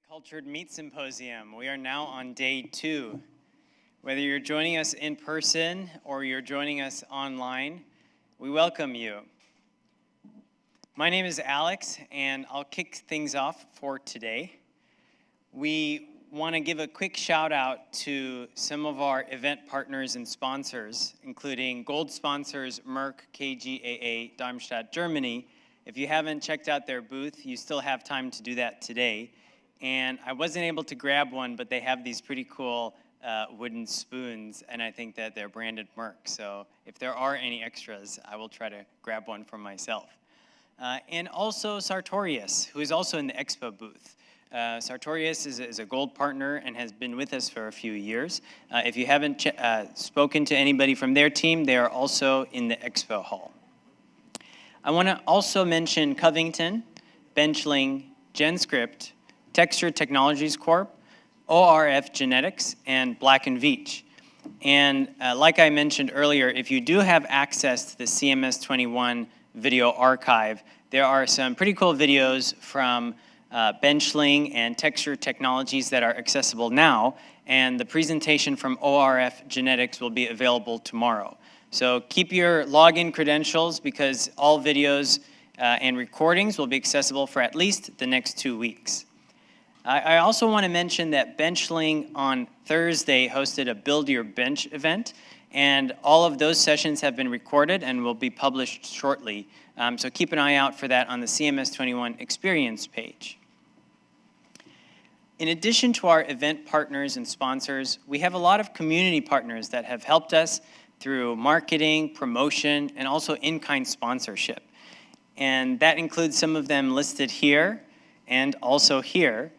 Cultured Meat Symposium. We are now on day 2. Whether you're joining us in person or you're joining us online, we welcome you. My name is Alex, and I'll kick things off for today. We want to give a quick shout out to some of our event partners and sponsors, including gold sponsors Merck, KGaA, Darmstadt, Germany. If you haven't checked out their booth, you still have time to do that today. And I wasn't able to grab one, but they have these pretty cool wooden spoons, and I think that they're branded Merck. So if there are any extras, I will try to grab one for myself. And also Sartorius, who is also in the Expo booth. Sartorius is a gold partner and has been with us for a few years. If you haven't spoken to anybody from their team, they are also in the Expo hall. I want to also mention Covington, Benchling, GenScript, Texture Technologies Corp., ORF Genetics, and Black & Veatch. And like I mentioned earlier, if you do have access to the CMS21 video archive, there are some pretty cool videos from Benchling and Texture Technologies that are accessible now, and the presentation from ORF Genetics will be available tomorrow. So keep your login credentials because all videos and recordings will be accessible for at least the next 2 weeks. I also want to mention that Benchling on Thursday hosted a Build Your Bench event, and all of those sessions have been recorded and will be published shortly. So keep an eye out for that on the CMS21 Experience page. In addition to our event partners and sponsors, we have a lot of community partners that have helped us through marketing, promotion, and also in-kind sponsorship. And that includes some of them listed here and also here.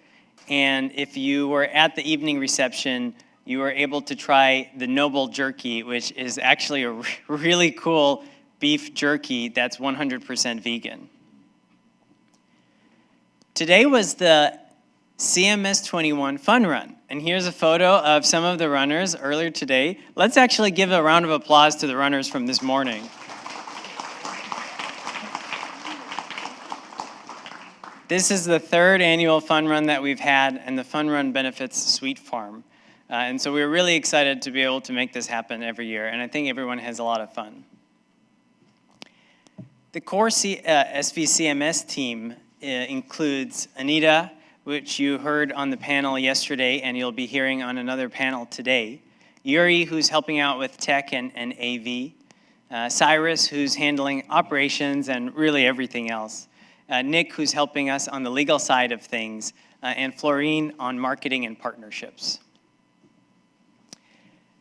And if you were at the evening reception, you were able to try the Noble Jerky, which is actually a really cool beef jerky that's 100% vegan. Today was the CMS21 Fun Run. And here's a photo of some of the runners earlier today. Let's actually give a round of applause to the runners from this morning. This is the 3rd annual Fun Run that we've had, and the Fun Run benefits Sweet Farm. And so we're really excited to be able to make this happen every year, and I think everyone has a lot of fun. The core SVCMS team includes Anita, which you heard on the panel yesterday, and you'll be hearing on another panel today. Yuri, who's helping out with tech and AV. Cyrus, who's handling operations and really everything else. Nick, who's helping us on the legal side of things, and Florine on marketing and partnerships.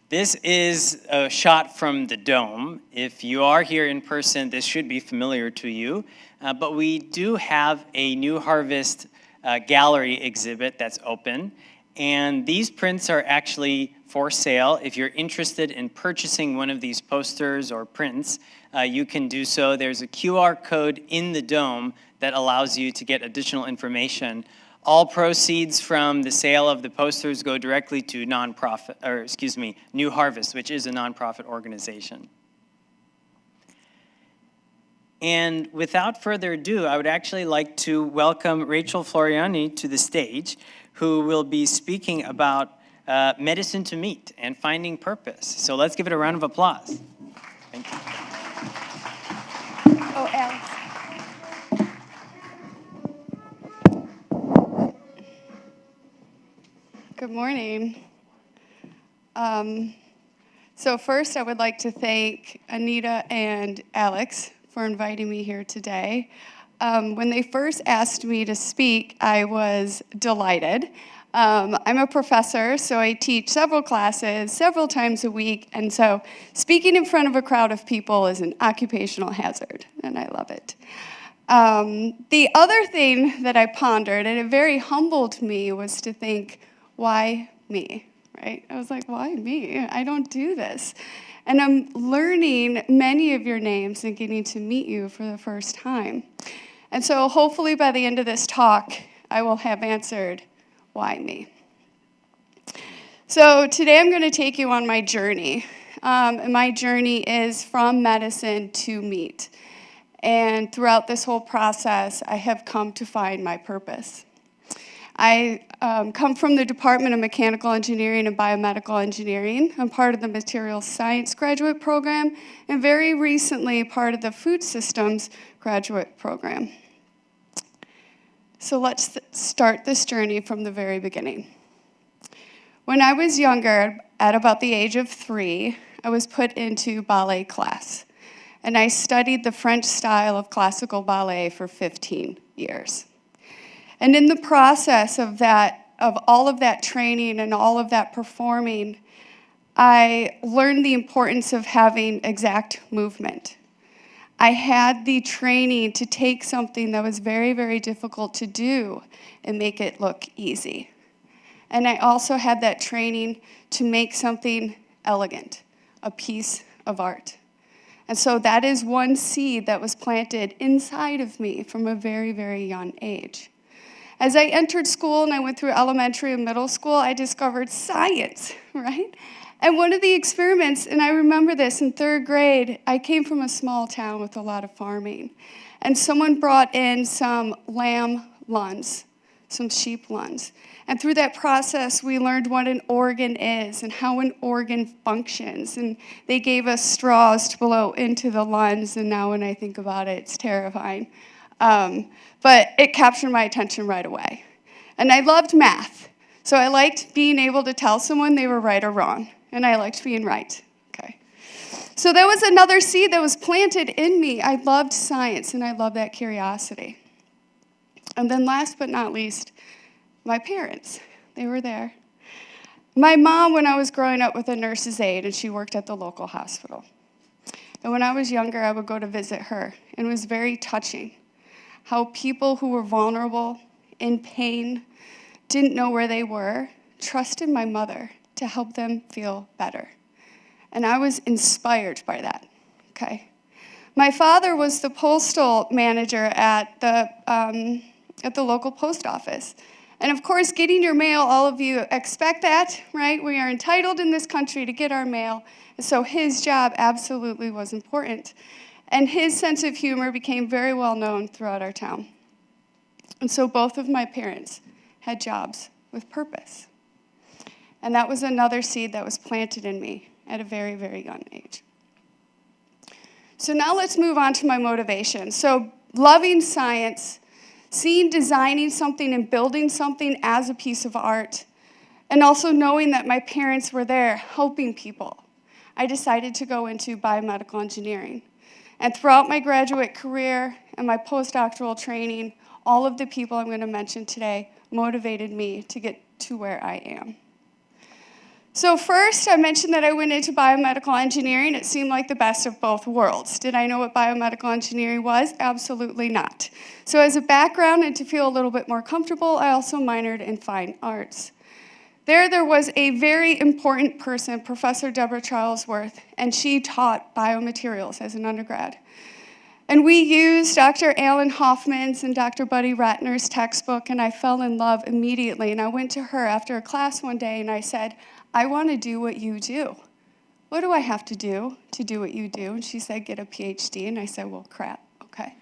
This is a shot from the Dome. If you are here in person, this should be familiar to you, but we do have a New Harvest gallery exhibit that's open, and these prints are actually for sale. If you're interested in purchasing one of these posters or prints, you can do so. There's a QR code in the Dome that allows you to get additional information. All proceeds from the sale of the posters go directly to New Harvest, which is a nonprofit organization. And without further ado, I would actually like to welcome Rachel Floriani to the stage, who will be speaking about medicine to meat and finding purpose. So let's give it a round of applause. Thank you. Oh, Alex. Good morning. So first, I would like to thank Anita and Alex for inviting me here today. When they first asked me to speak, I was delighted. I'm a professor, so I teach several classes several times a week, and so speaking in front of a crowd of people is an occupational hazard, and I love it. The other thing that I pondered, and it very humbled me, was to think, why me, right? I was like, why me? I don't do this. And I'm learning many of your names and getting to meet you for the first time. And so hopefully by the end of this talk, I will have answered, why me? So today I'm going to take you on my journey. And my journey is from medicine to meat. And throughout this whole process, I have come to find my purpose. I come from the Department of Mechanical Engineering and Biomedical Engineering. I'm part of the Materials Science graduate program, and very recently part of the Food Systems graduate program. So let's start this journey from the very beginning. When I was younger, at about the age of 3, I was put into ballet class, and I studied the French style of classical ballet for 15 years. And in the process of all of that training and all of that performing, I learned the importance of having exact movement. I had the training to take something that was very, very difficult to do and make it look easy. And I also had that training to make something elegant, a piece of art. And so that is one seed that was planted inside of me from a very, very young age. As I entered school and I went through elementary and middle school, I discovered science, right? And one of the experiments, and I remember this in 3rd grade, I came from a small town with a lot of farming. And someone brought in some lamb lungs, some sheep lungs. And through that process, we learned what an organ is and how an organ functions. And they gave us straws to blow into the lungs, and now when I think about it, it's terrifying. But it captured my attention right away. And I loved math. So I liked being able to tell someone they were right or wrong. And I liked being right. Okay. So there was another seed that was planted in me. I loved science, and I loved that curiosity. And then last but not least, my parents. They were there. My mom, when I was growing up, was a nurse's aide, and she worked at the local hospital. And when I was younger, I would go to visit her, and it was very touching how people who were vulnerable, in pain, didn't know where they were, trusted my mother to help them feel better. And I was inspired by that, okay? My father was the postal manager at the local post office. And of course, getting your mail, all of you expect that, right? We are entitled in this country to get our mail. And so his job absolutely was important. And his sense of humor became very well known throughout our town. And so both of my parents had jobs with purpose. And that was another seed that was planted in me at a very, very young age. So now let's move on to my motivation. So loving science, seeing designing something and building something as a piece of art, and also knowing that my parents were there helping people, I decided to go into biomedical engineering. And throughout my graduate career and my postdoctoral training, all of the people I'm going to mention today motivated me to get to where I am. So first, I mentioned that I went into biomedical engineering. It seemed like the best of both worlds. Did I know what biomedical engineering was? Absolutely not. So as a background and to feel a little bit more comfortable, I also minored in fine arts. There was a very important person, Professor Deborah Charlesworth, and she taught biomaterials as an undergrad. And we used Dr. Alan Hoffman's and Dr. Buddy Ratner's textbook, and I fell in love immediately. And I went to her after a class one day, and I said, I want to do what you do. What do I have to do what you do? And she said, get a PhD. And I said, well, crap, okay.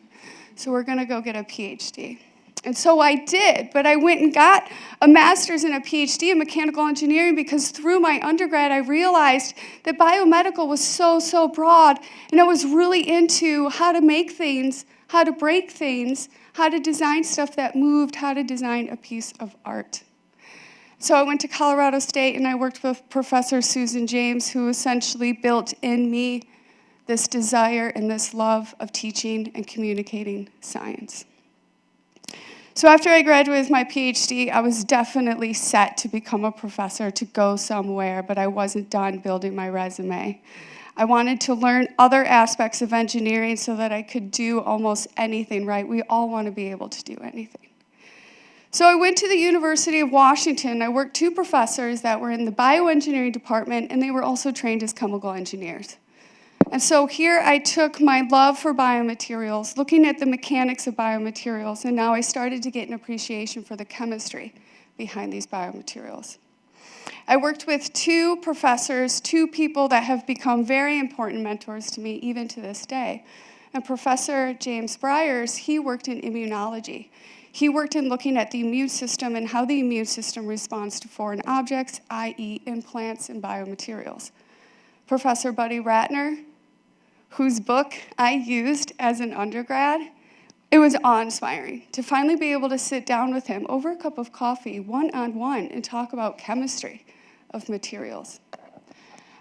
So we're going to go get a PhD. And so I did, but I went and got a master's and a PhD in mechanical engineering because through my undergrad, I realized that biomedical was so broad, and I was really into how to make things, how to break things, how to design stuff that moved, how to design a piece of art. So I went to Colorado State, and I worked with Professor Susan James, who essentially built in me this desire and this love of teaching and communicating science. So after I graduated with my PhD, I was definitely set to become a professor, to go somewhere, but I wasn't done building my resume. I wanted to learn other aspects of engineering so that I could do almost anything, right? We all want to be able to do anything. So I went to the University of Washington. I worked 2 professors that were in the bioengineering department, and they were also trained as chemical engineers. And so here I took my love for biomaterials, looking at the mechanics of biomaterials, and now I started to get an appreciation for the chemistry behind these biomaterials. I worked with 2 professors, 2 people that have become very important mentors to me even to this day. And Professor James Bryers, he worked in immunology. He worked in looking at the immune system and how the immune system responds to foreign objects, i.e. implants and biomaterials. Professor Buddy Ratner, whose book I used as an undergrad, it was awe-inspiring to finally be able to sit down with him over a cup of coffee, one-on-one, and talk about chemistry of materials.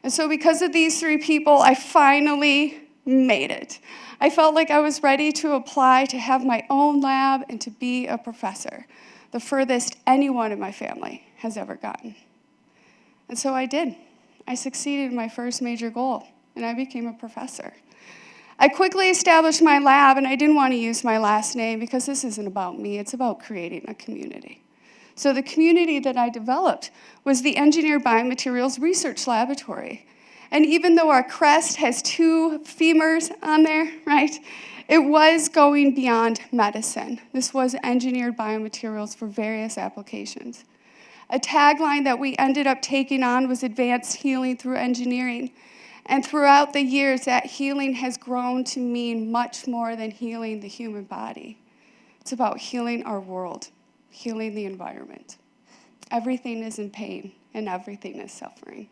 And so because of these three people, I finally made it. I felt like I was ready to apply to have my own lab and to be a professor, the furthest anyone in my family has ever gotten. And so I did. I succeeded in my first major goal, and I became a professor. I quickly established my lab, and I didn't want to use my last name because this isn't about me, it's about creating a community. So the community that I developed was the Engineered Biomaterials Research Laboratory. And even though our crest has 2 femurs on there, right, it was going beyond medicine. This was engineered biomaterials for various applications. A tagline that we ended up taking on was advanced healing through engineering. And throughout the years, that healing has grown to mean much more than healing the human body. It's about healing our world, healing the environment. Everything is in pain, and everything is suffering.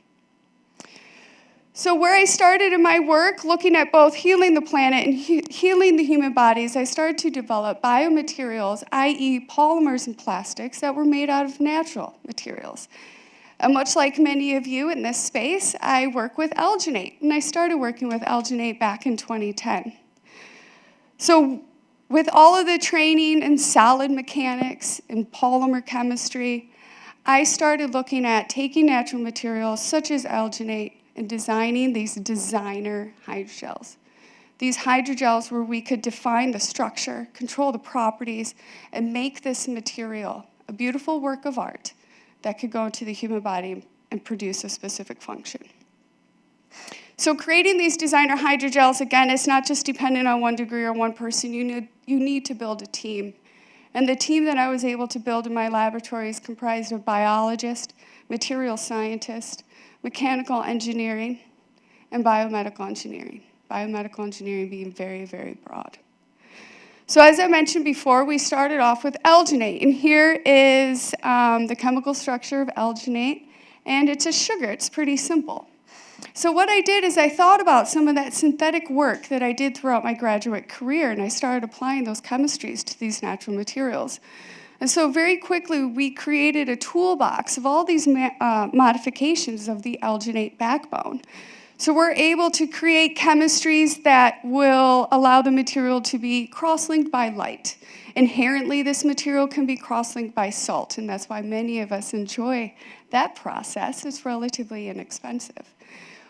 So where I started in my work, looking at both healing the planet and healing the human bodies, I started to develop biomaterials, i.e. polymers and plastics that were made out of natural materials. And much like many of you in this space, I work with alginate, and I started working with alginate back in 2010. So with all of the training in solid mechanics and polymer chemistry, I started looking at taking natural materials such as alginate and designing these designer hydrogels. These hydrogels where we could define the structure, control the properties, and make this material a beautiful work of art that could go into the human body and produce a specific function. So creating these designer hydrogels, again, is not just dependent on one degree or one person. You need to build a team. And the team that I was able to build in my laboratory is comprised of biologists, material scientists, mechanical engineering, and biomedical engineering. Biomedical engineering being very, very broad. So as I mentioned before, we started off with alginate. And here is the chemical structure of alginate. And it's a sugar. It's pretty simple. So what I did is I thought about some of that synthetic work that I did throughout my graduate career, and I started applying those chemistries to these natural materials. And so very quickly, we created a toolbox of all these modifications of the alginate backbone. So we're able to create chemistries that will allow the material to be cross-linked by light. Inherently, this material can be cross-linked by salt, and that's why many of us enjoy that process. It's relatively inexpensive.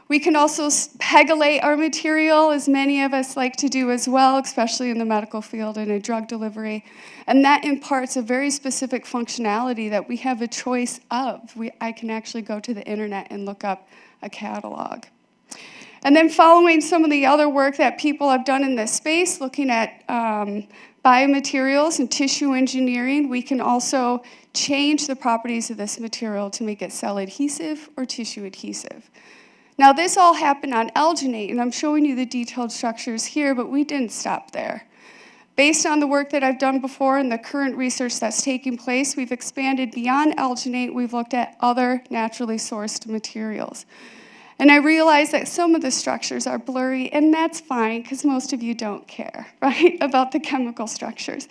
We can also pegylate our material, as many of us like to do as well, especially in the medical field and in drug delivery. And that imparts a very specific functionality that we have a choice of. I can actually go to the internet and look up a catalog. And then following some of the other work that people have done in this space, looking at biomaterials and tissue engineering, we can also change the properties of this material to make it cell adhesive or tissue adhesive. Now, this all happened on alginate, and I'm showing you the detailed structures here, but we didn't stop there. Based on the work that I've done before and the current research that's taking place, we've expanded beyond alginate. We've looked at other naturally sourced materials. And I realize that some of the structures are blurry, and that's fine, because most of you don't care, right, about the chemical structures.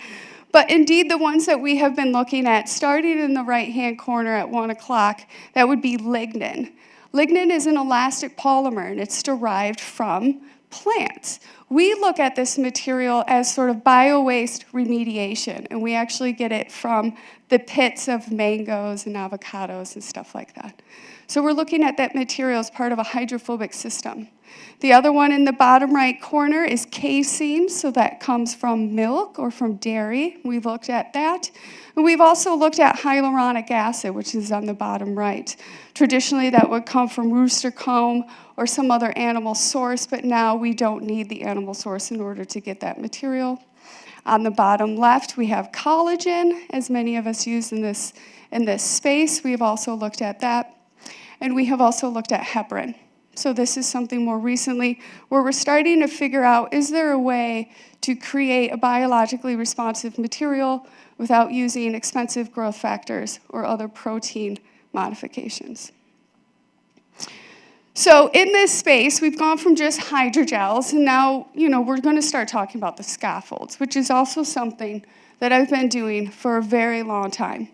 But indeed, the ones that we have been looking at, starting in the right-hand corner at 1 o'clock, that would be lignin. Lignin is an elastic polymer, and it's derived from plants. We look at this material as sort of bio-waste remediation, and we actually get it from the pits of mangoes and avocados and stuff like that. So we're looking at that material as part of a hydrophobic system. The other one in the bottom right corner is casein, so that comes from milk or from dairy. We've looked at that. And we've also looked at hyaluronic acid, which is on the bottom right. Traditionally, that would come from rooster comb or some other animal source, but now we don't need the animal source in order to get that material. On the bottom left, we have collagen, as many of us use in this space. We've also looked at that. And we have also looked at heparin. So this is something more recently where we're starting to figure out, is there a way to create a biologically responsive material without using expensive growth factors or other protein modifications? So in this space, we've gone from just hydrogels, and now, we're going to start talking about the scaffolds, which is also something that I've been doing for a very long time.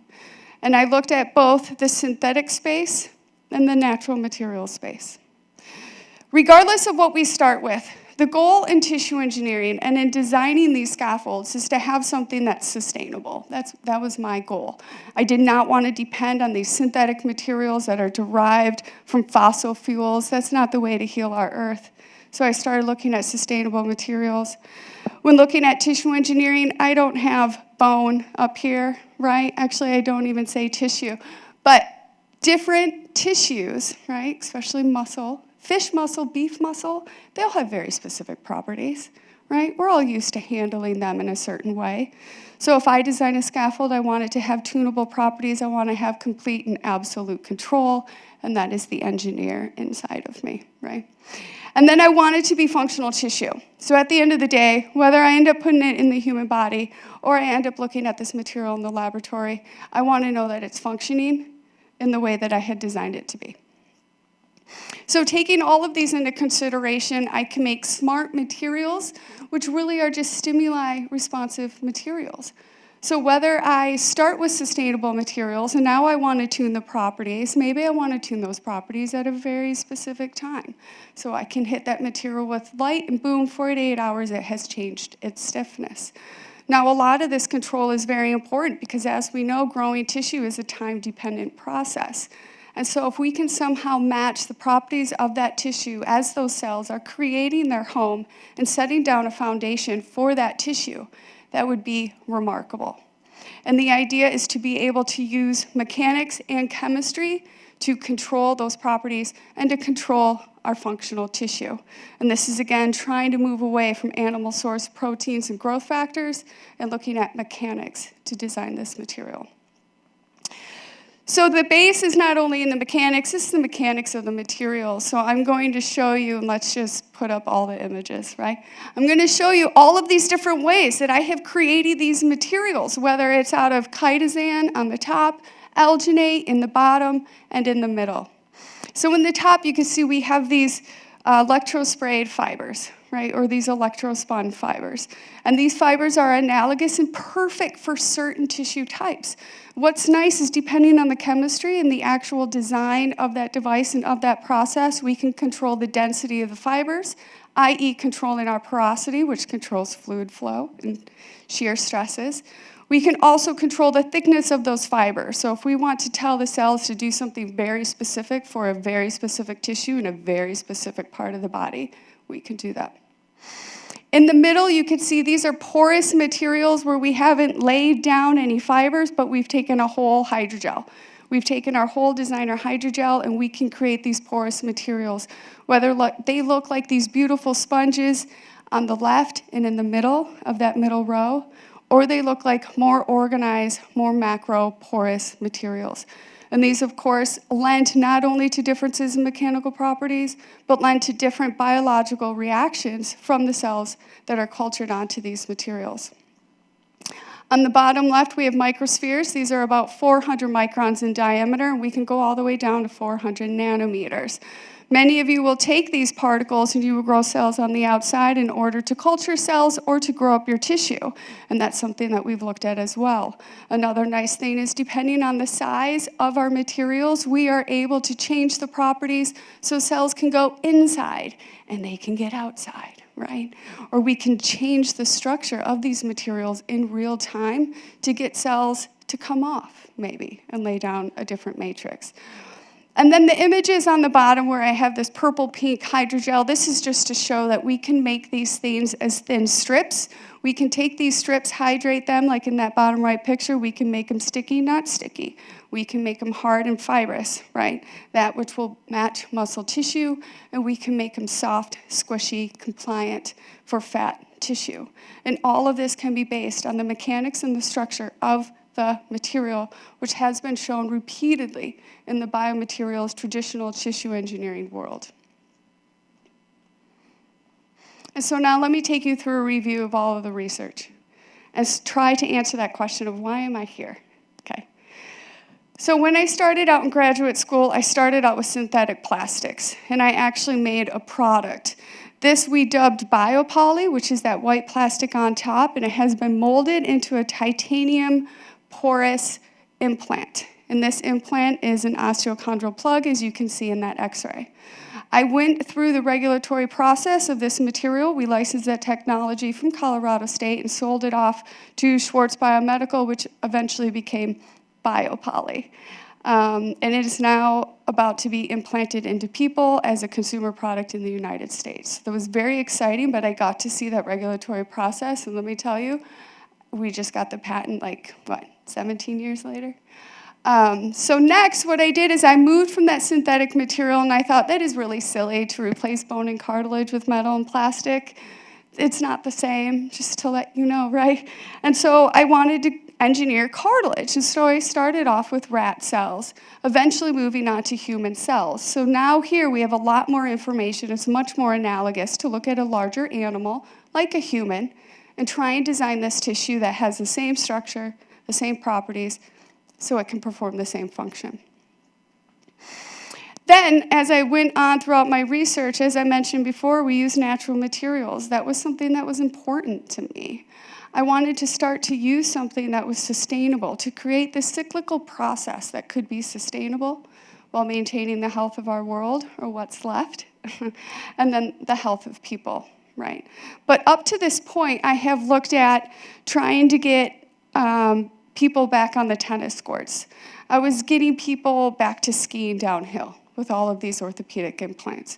And I looked at both the synthetic space and the natural material space. Regardless of what we start with, the goal in tissue engineering and in designing these scaffolds is to have something that's sustainable. That was my goal. I did not want to depend on these synthetic materials that are derived from fossil fuels. That's not the way to heal our earth. So I started looking at sustainable materials. When looking at tissue engineering, I don't have bone up here, right? Actually, I don't even say tissue. But different tissues, right, especially muscle, fish muscle, beef muscle, they'll have very specific properties, right? We're all used to handling them in a certain way. So if I design a scaffold, I want it to have tunable properties. I want to have complete and absolute control, and that is the engineer inside of me, right? And then I want it to be functional tissue. So at the end of the day, whether I end up putting it in the human body or I end up looking at this material in the laboratory, I want to know that it's functioning in the way that I had designed it to be. So taking all of these into consideration, I can make smart materials, which really are just stimuli-responsive materials. So whether I start with sustainable materials, and now I want to tune the properties, maybe I want to tune those properties at a very specific time. So I can hit that material with light, and boom, 48 hours, it has changed its stiffness. Now, a lot of this control is very important because, as we know, growing tissue is a time-dependent process. And so if we can somehow match the properties of that tissue as those cells are creating their home and setting down a foundation for that tissue, that would be remarkable. And the idea is to be able to use mechanics and chemistry to control those properties and to control our functional tissue. And this is, again, trying to move away from animal-sourced proteins and growth factors and looking at mechanics to design this material. So the base is not only in the mechanics, it's the mechanics of the material. So I'm going to show you, and let's just put up all the images, right? I'm going to show you all of these different ways that I have created these materials, whether it's out of chitosan on the top, alginate in the bottom, and in the middle. So in the top, you can see we have these electrosprayed fibers, right, or these electrospun fibers. And these fibers are analogous and perfect for certain tissue types. What's nice is depending on the chemistry and the actual design of that device and of that process, we can control the density of the fibers, i.e. controlling our porosity, which controls fluid flow and shear stresses. We can also control the thickness of those fibers. So if we want to tell the cells to do something very specific for a very specific tissue in a very specific part of the body, we can do that. In the middle, you can see these are porous materials where we haven't laid down any fibers, but we've taken a whole hydrogel. We've taken our whole designer hydrogel, and we can create these porous materials, whether they look like these beautiful sponges on the left and in the middle of that middle row, or they look like more organized, more macro porous materials. And these, of course, lend not only to differences in mechanical properties, but lend to different biological reactions from the cells that are cultured onto these materials. On the bottom left, we have microspheres. These are about 400 microns in diameter, and we can go all the way down to 400 nanometers. Many of you will take these particles and you will grow cells on the outside in order to culture cells or to grow up your tissue. And that's something that we've looked at as well. Another nice thing is depending on the size of our materials, we are able to change the properties so cells can go inside and they can get outside, right? Or we can change the structure of these materials in real time to get cells to come off, maybe, and lay down a different matrix. And then the images on the bottom where I have this purple-pink hydrogel, this is just to show that we can make these things as thin strips. We can take these strips, hydrate them, like in that bottom right picture. We can make them sticky, not sticky. We can make them hard and fibrous, right? That which will match muscle tissue, and we can make them soft, squishy, compliant for fat tissue. And all of this can be based on the mechanics and the structure of the material, which has been shown repeatedly in the biomaterials traditional tissue engineering world. And so now let me take you through a review of all of the research and try to answer that question of why am I here? Okay. So when I started out in graduate school, I started out with synthetic plastics, and I actually made a product. This we dubbed biopoly, which is that white plastic on top, and it has been molded into a titanium porous implant. And this implant is an osteochondral plug, as you can see in that x-ray. I went through the regulatory process of this material. We licensed that technology from Colorado State and sold it off to Schwartz Biomedical, which eventually became Biopoly. And it is now about to be implanted into people as a consumer product in the United States. That was very exciting, but I got to see that regulatory process, and let me tell you, we just got the patent 17 years later? So next, what I did is I moved from that synthetic material, and I thought that is really silly to replace bone and cartilage with metal and plastic. It's not the same, just to let you know, right? And so I wanted to engineer cartilage, and so I started off with rat cells, eventually moving on to human cells. So now here we have a lot more information. It's much more analogous to look at a larger animal, like a human, and try and design this tissue that has the same structure, the same properties, so it can perform the same function. Then, as I went on throughout my research, as I mentioned before, we use natural materials. That was something that was important to me. I wanted to start to use something that was sustainable, to create this cyclical process that could be sustainable while maintaining the health of our world, or what's left, and then the health of people, right? But up to this point, I have looked at trying to get people back on the tennis courts. I was getting people back to skiing downhill with all of these orthopedic implants.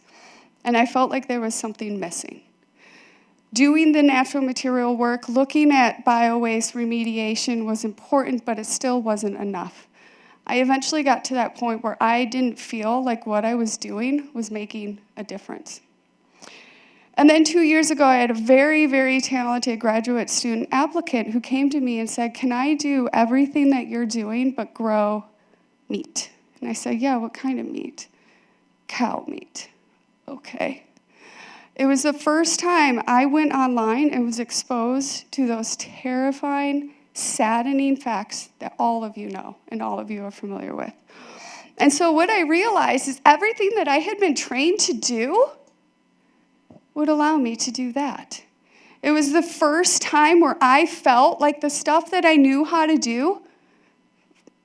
And I felt like there was something missing. Doing the natural material work, looking at bio-waste remediation was important, but it still wasn't enough. I eventually got to that point where I didn't feel like what I was doing was making a difference. And then 2 years ago, I had a very, very talented graduate student applicant who came to me and said, "Can I do everything that you're doing but grow meat?" And I said, "Yeah, what kind of meat?" "Cow meat." Okay. It was the first time I went online and was exposed to those terrifying, saddening facts that all of you know and all of you are familiar with. And so what I realized is everything that I had been trained to do would allow me to do that. It was the first time where I felt like the stuff that I knew how to do,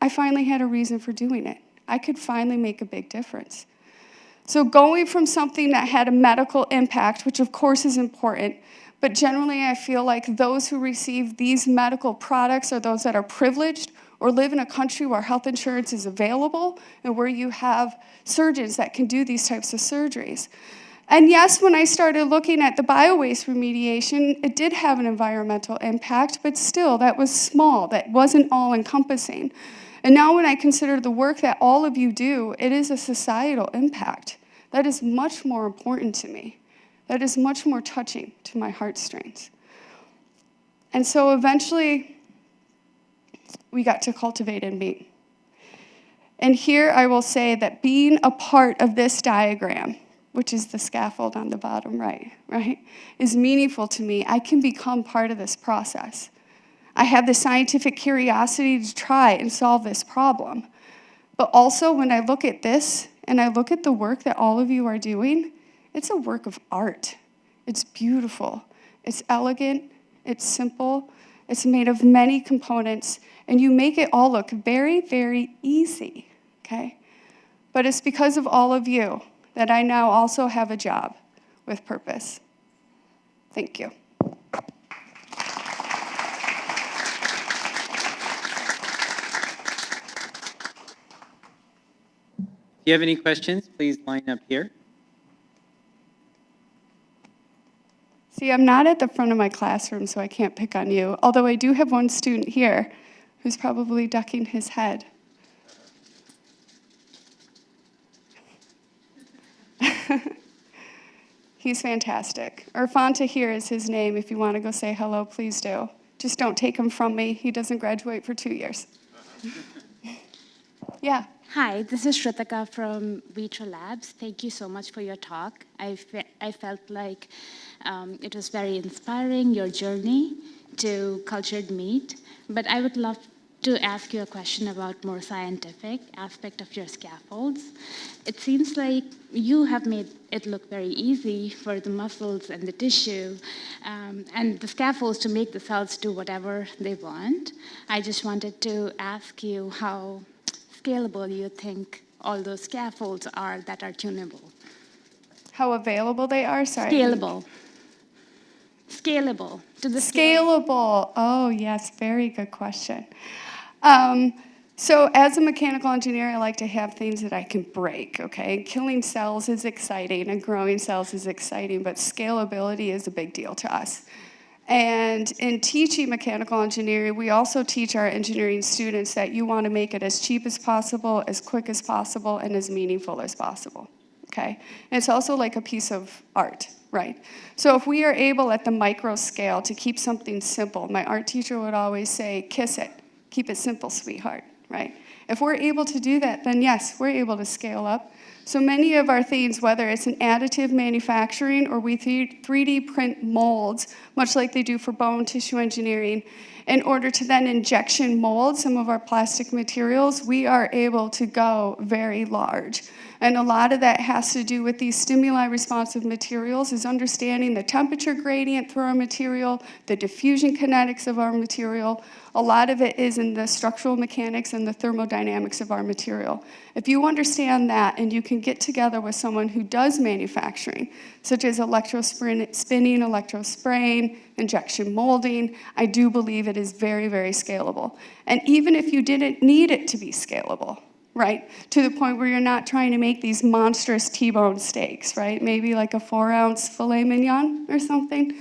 I finally had a reason for doing it. I could finally make a big difference. So going from something that had a medical impact, which of course is important, but generally I feel like those who receive these medical products are those that are privileged or live in a country where health insurance is available and where you have surgeons that can do these types of surgeries. And yes, when I started looking at the bio-waste remediation, it did have an environmental impact, but still, that was small. That wasn't all-encompassing. And now when I consider the work that all of you do, it is a societal impact. That is much more important to me. That is much more touching to my heartstrings. And so eventually, we got to cultivated meat. And here I will say that being a part of this diagram, which is the scaffold on the bottom right, is meaningful to me. I can become part of this process. I have the scientific curiosity to try and solve this problem. But also, when I look at this, and I look at the work that all of you are doing, it's a work of art. It's beautiful. It's elegant. It's simple. It's made of many components, and you make it all look very, very easy, okay? But it's because of all of you that I now also have a job with purpose. Thank you. If you have any questions, please line up here. See, I'm not at the front of my classroom, so I can't pick on you, although I do have one student here who's probably ducking his head. He's fantastic. Irfanta here is his name. If you want to go say hello, please do. Just don't take him from me. He doesn't graduate for 2 years. Yeah. Hi, this is Shritika from Vitra Labs. Thank you so much for your talk. I felt like it was very inspiring, your journey to cultured meat. But I would love to ask you a question about more scientific aspect of your scaffolds. It seems like you have made it look very easy for the muscles and the tissue and the scaffolds to make the cells do whatever they want. I just wanted to ask you how scalable you think all those scaffolds are that are tunable? How available they are? Sorry. Scalable. Scalable. To the Scalable. Oh, yes, very good question. So as a mechanical engineer, I like to have things that I can break, okay? Killing cells is exciting and growing cells is exciting, but scalability is a big deal to us. And in teaching mechanical engineering, we also teach our engineering students that you want to make it as cheap as possible, as quick as possible, and as meaningful as possible, okay? And it's also like a piece of art, right? So if we are able at the micro scale to keep something simple, my art teacher would always say, kiss it, keep it simple, sweetheart, right? If we're able to do that, then yes, we're able to scale up. So many of our things, whether it's an additive manufacturing or we 3D print molds, much like they do for bone tissue engineering, in order to then injection mold some of our plastic materials, we are able to go very large. And a lot of that has to do with these stimuli responsive materials, is understanding the temperature gradient through our material, the diffusion kinetics of our material. A lot of it is in the structural mechanics and the thermodynamics of our material. If you understand that and you can get together with someone who does manufacturing, such as electrospinning, electrospraying, injection molding, I do believe it is very, very scalable. And even if you didn't need it to be scalable, right, to the point where you're not trying to make these monstrous T-bone steaks, right, maybe like a 4-ounce filet mignon or something,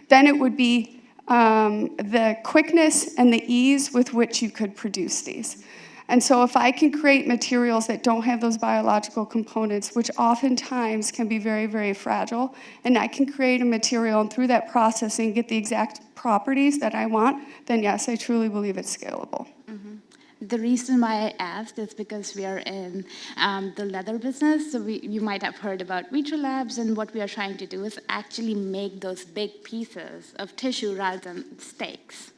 then it would be the quickness and the ease with which you could produce these. And so if I can create materials that don't have those biological components, which oftentimes can be very, very fragile, and I can create a material and through that processing get the exact properties that I want, then yes, I truly believe it's scalable. Mm-hmm. The reason why I asked is because we are in the leather business, so you might have heard about Vitra Labs, and what we are trying to do is actually make those big pieces of tissue rather than steaks. So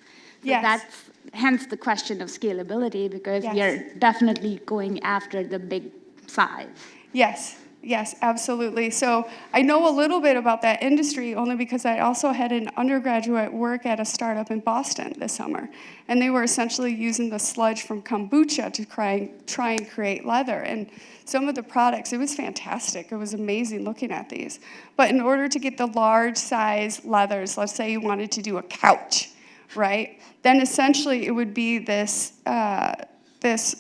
Yes. that's hence the question of scalability, because Yes. we are definitely going after the big size. Yes. Yes, absolutely. So I know a little bit about that industry only because I also had an undergraduate work at a startup in Boston this summer. And they were essentially using the sludge from kombucha to try and create leather. And some of the products, it was fantastic. It was amazing looking at these. But in order to get the large size leathers, let's say you wanted to do a couch, right? Then essentially it would be this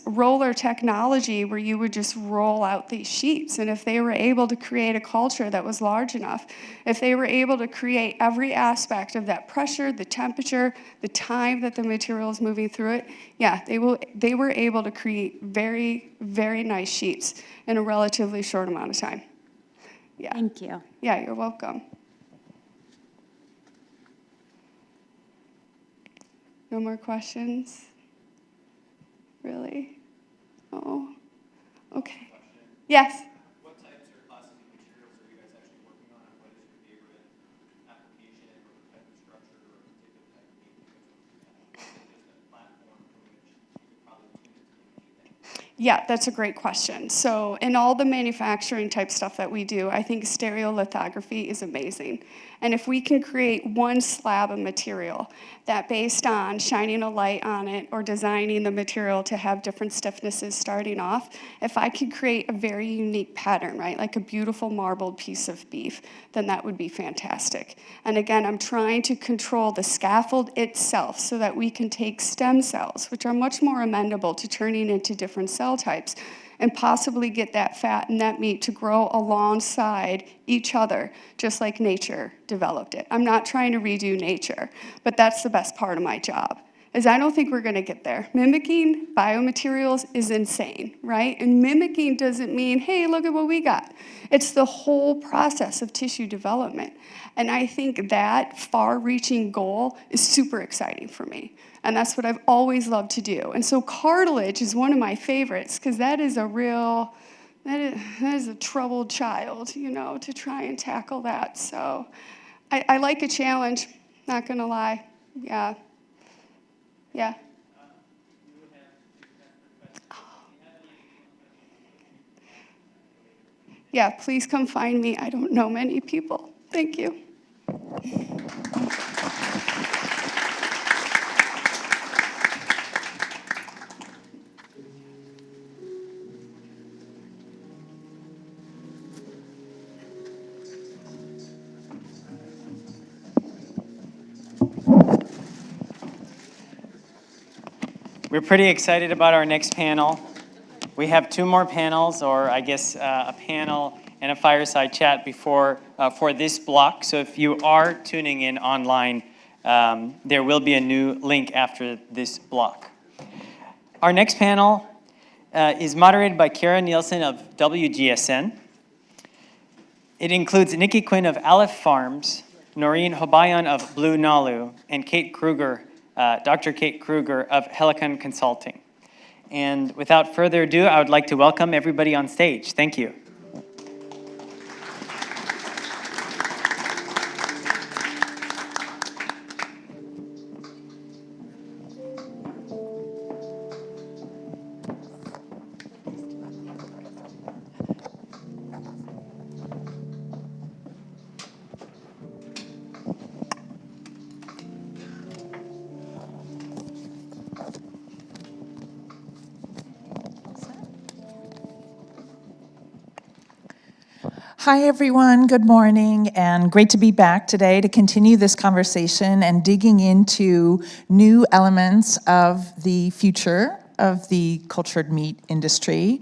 roller technology where you would just roll out these sheets. And if they were able to create a culture that was large enough, if they were able to create every aspect of that pressure, the temperature, the time that the material is moving through it, yeah, they were able to create very, very nice sheets in a relatively short amount of time. Yeah. Thank you. Yeah, you're welcome. No more questions? Really? Oh, okay. Yes? What types or classes of materials are you guys actually working on, and what is your favorite application or type of structure or particular type of meat that you guys are working on? Or is it just a platform from which you could probably tune it to anything? Yeah, that's a great question. So in all the manufacturing type stuff that we do, I think stereolithography is amazing. And if we can create one slab of material that based on shining a light on it or designing the material to have different stiffnesses starting off, if I could create a very unique pattern, right, like a beautiful marbled piece of beef, then that would be fantastic. And again, I'm trying to control the scaffold itself so that we can take stem cells, which are much more amenable to turning into different cell types, and possibly get that fat and that meat to grow alongside each other, just like nature developed it. I'm not trying to redo nature, but that's the best part of my job, is I don't think we're going to get there. Mimicking biomaterials is insane, right? And mimicking doesn't mean, hey, look at what we got. It's the whole process of tissue development. And I think that far-reaching goal is super exciting for me. And that's what I've always loved to do. And so cartilage is one of my favorites because that is a troubled child, you know, to try and tackle that. So I like a challenge, not going to lie. Yeah. Yeah. Yeah, please come find me. I don't know many people. Thank you. We're pretty excited about our next panel. We have 2 more panels, or I guess a panel and a fireside chat before for this block. So if you are tuning in online, there will be a new link after this block. Our next panel is moderated by Kara Nielsen of WGSN. It includes Nikki Quinn of Aleph Farms, Noreen Hobayan of Blue Nalu, and Kate Kruger, Dr. Kate Kruger of Helicon Consulting. And without further ado, I would like to welcome everybody on stage. Thank you. Hi, everyone. Good morning, and great to be back today to continue this conversation and digging into new elements of the future of the cultured meat industry.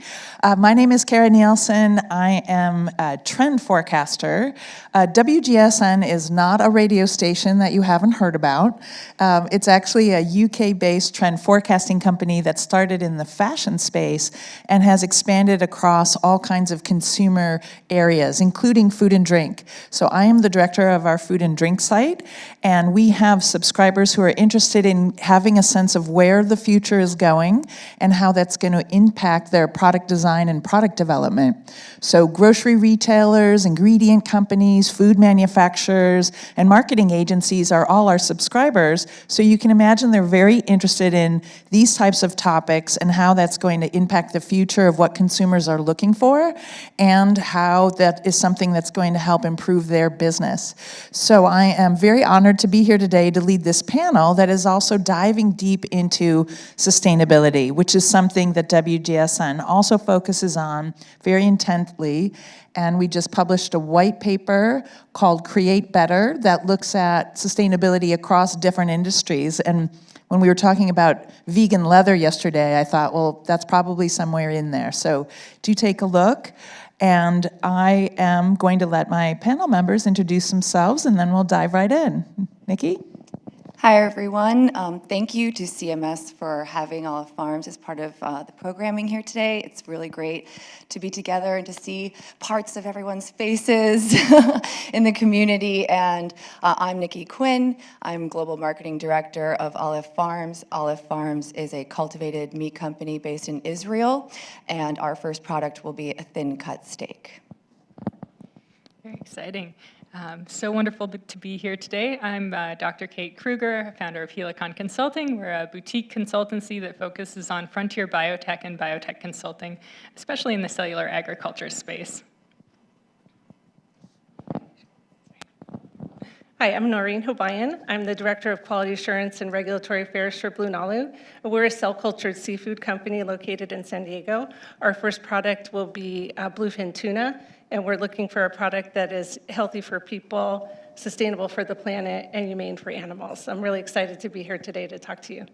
My name is Kara Nielsen. I am a trend forecaster. WGSN is not a radio station that you haven't heard about. It's actually a UK-based trend forecasting company that started in the fashion space and has expanded across all kinds of consumer areas, including food and drink. So I am the director of our food and drink site, and we have subscribers who are interested in having a sense of where the future is going and how that's going to impact their product design and product development. So grocery retailers, ingredient companies, food manufacturers, and marketing agencies are all our subscribers. So you can imagine they're very interested in these types of topics and how that's going to impact the future of what consumers are looking for and how that is something that's going to help improve their business. So I am very honored to be here today to lead this panel that is also diving deep into sustainability, which is something that WGSN also focuses on very intently. And we just published a white paper called Create Better that looks at sustainability across different industries. And when we were talking about vegan leather yesterday, I thought, well, that's probably somewhere in there. So do take a look. And I am going to let my panel members introduce themselves, and then we'll dive right in. Nikki? Hi, everyone. Thank you to CMS for having Aleph Farms as part of the programming here today. It's really great to be together and to see parts of everyone's faces in the community. And I'm Nikki Quinn. I'm Global Marketing Director of Aleph Farms. Aleph Farms is a cultivated meat company based in Israel, and our first product will be a thin-cut steak. Very exciting. So wonderful to be here today. I'm Dr. Kate Kruger, founder of Helicon Consulting. We're a boutique consultancy that focuses on frontier biotech and biotech consulting, especially in the cellular agriculture space. Hi, I'm Noreen Hobayan. I'm the Director of Quality Assurance and Regulatory Affairs for Blue Nalu. We're a cell-cultured seafood company located in San Diego. Our first product will be bluefin tuna, and we're looking for a product that is healthy for people, sustainable for the planet, and humane for animals. I'm really excited to be here today to talk to you.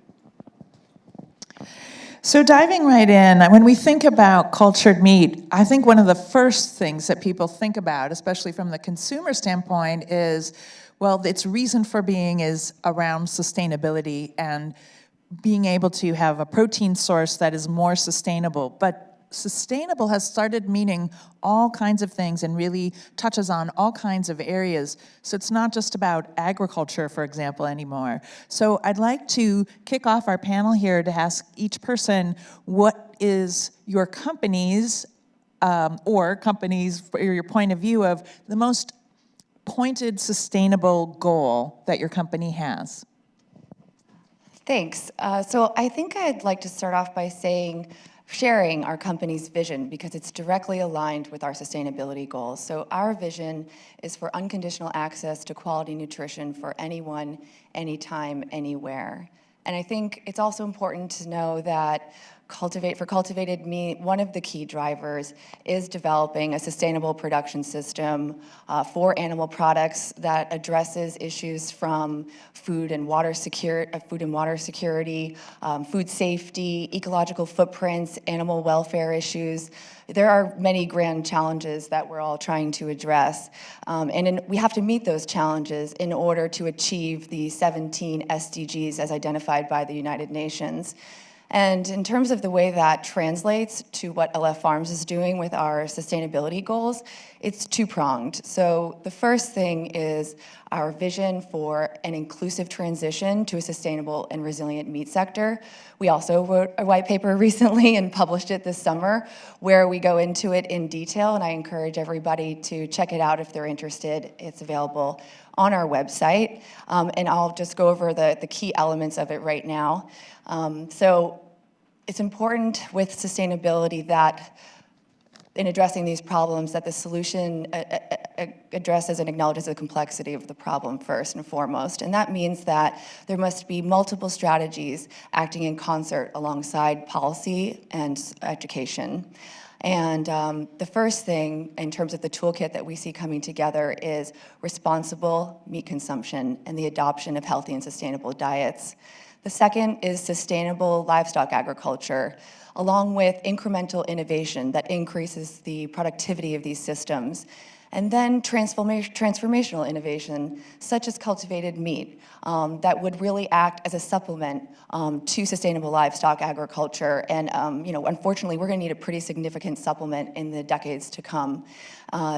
So diving right in, when we think about cultured meat, I think one of the first things that people think about, especially from the consumer standpoint, is, well, its reason for being is around sustainability and being able to have a protein source that is more sustainable. But sustainable has started meaning all kinds of things and really touches on all kinds of areas. So it's not just about agriculture, for example, anymore. So I'd like to kick off our panel here to ask each person, what is your company's or your point of view of the most pointed sustainable goal that your company has? Thanks. So I think I'd like to start off by sharing our company's vision because it's directly aligned with our sustainability goals. So our vision is for unconditional access to quality nutrition for anyone, anytime, anywhere. And I think it's also important to know that for cultivated meat, one of the key drivers is developing a sustainable production system for animal products that addresses issues from food and water security, food safety, ecological footprints, animal welfare issues. There are many grand challenges that we're all trying to address. We have to meet those challenges in order to achieve the 17 SDGs as identified by the United Nations. And in terms of the way that translates to what LF Farms is doing with our sustainability goals, it's two-pronged. So the first thing is our vision for an inclusive transition to a sustainable and resilient meat sector. We also wrote a white paper recently and published it this summer where we go into it in detail, and I encourage everybody to check it out if they're interested. It's available on our website, and I'll just go over the key elements of it right now. So it's important with sustainability that in addressing these problems that the solution addresses and acknowledges the complexity of the problem first and foremost. And that means that there must be multiple strategies acting in concert alongside policy and education. And the first thing in terms of the toolkit that we see coming together is responsible meat consumption and the adoption of healthy and sustainable diets. The second is sustainable livestock agriculture, along with incremental innovation that increases the productivity of these systems. And then transformational innovation, such as cultivated meat, that would really act as a supplement to sustainable livestock agriculture. And unfortunately, we're going to need a pretty significant supplement in the decades to come.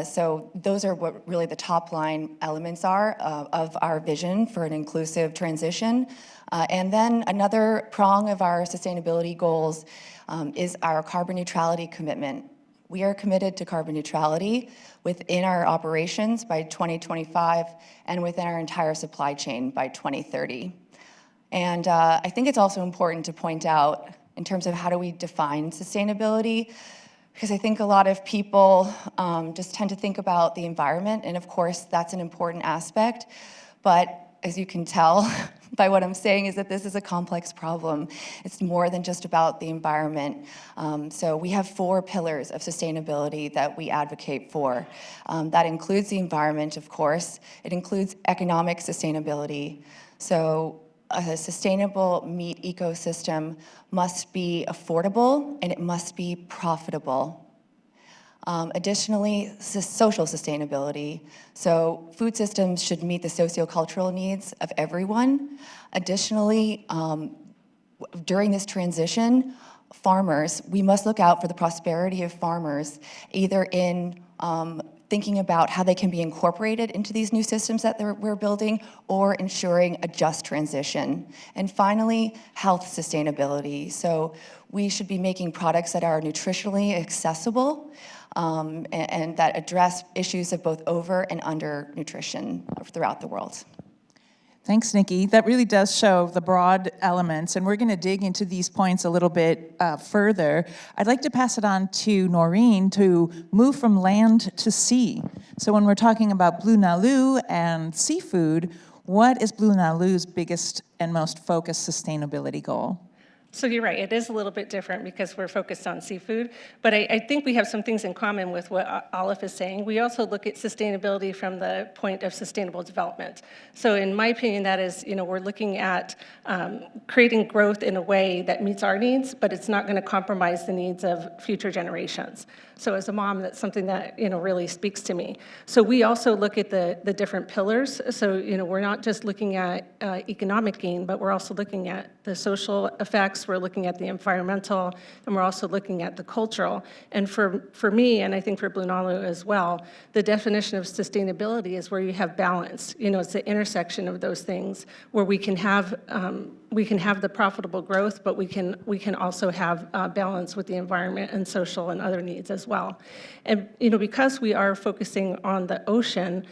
So those are what really the top line elements are of our vision for an inclusive transition. And then another prong of our sustainability goals is our carbon neutrality commitment. We are committed to carbon neutrality within our operations by 2025 and within our entire supply chain by 2030. And I think it's also important to point out in terms of how do we define sustainability, because I think a lot of people just tend to think about the environment, and of course that's an important aspect, but as you can tell by what I'm saying is that this is a complex problem. It's more than just about the environment. So we have 4 pillars of sustainability that we advocate for. That includes the environment, of course. It includes economic sustainability. So a sustainable meat ecosystem must be affordable and it must be profitable. Additionally, social sustainability. So food systems should meet the sociocultural needs of everyone. Additionally, during this transition, farmers, we must look out for the prosperity of farmers, either in thinking about how they can be incorporated into these new systems that we're building, or ensuring a just transition. And finally, health sustainability. So we should be making products that are nutritionally accessible, and that address issues of both over and under nutrition throughout the world. Thanks, Nikki. That really does show the broad elements, and we're going to dig into these points a little bit further. I'd like to pass it on to Noreen to move from land to sea. So when we're talking about Blue Nalu and seafood, what is Blue Nalu's biggest and most focused sustainability goal? So you're right, it is a little bit different because we're focused on seafood, but I think we have some things in common with what Olive is saying. We also look at sustainability from the point of sustainable development. So in my opinion, that is, we're looking at creating growth in a way that meets our needs, but it's not going to compromise the needs of future generations. So as a mom, that's something that, really speaks to me. So we also look at the different pillars. So, we're not just looking at economic gain, but we're also looking at the social effects, we're looking at the environmental, and we're also looking at the cultural. And for me, and I think for Blue Nalu as well, the definition of sustainability is where you have balance. It's the intersection of those things where we can have the profitable growth, but we can also have balance with the environment and social and other needs as well. And because we are focusing on the ocean,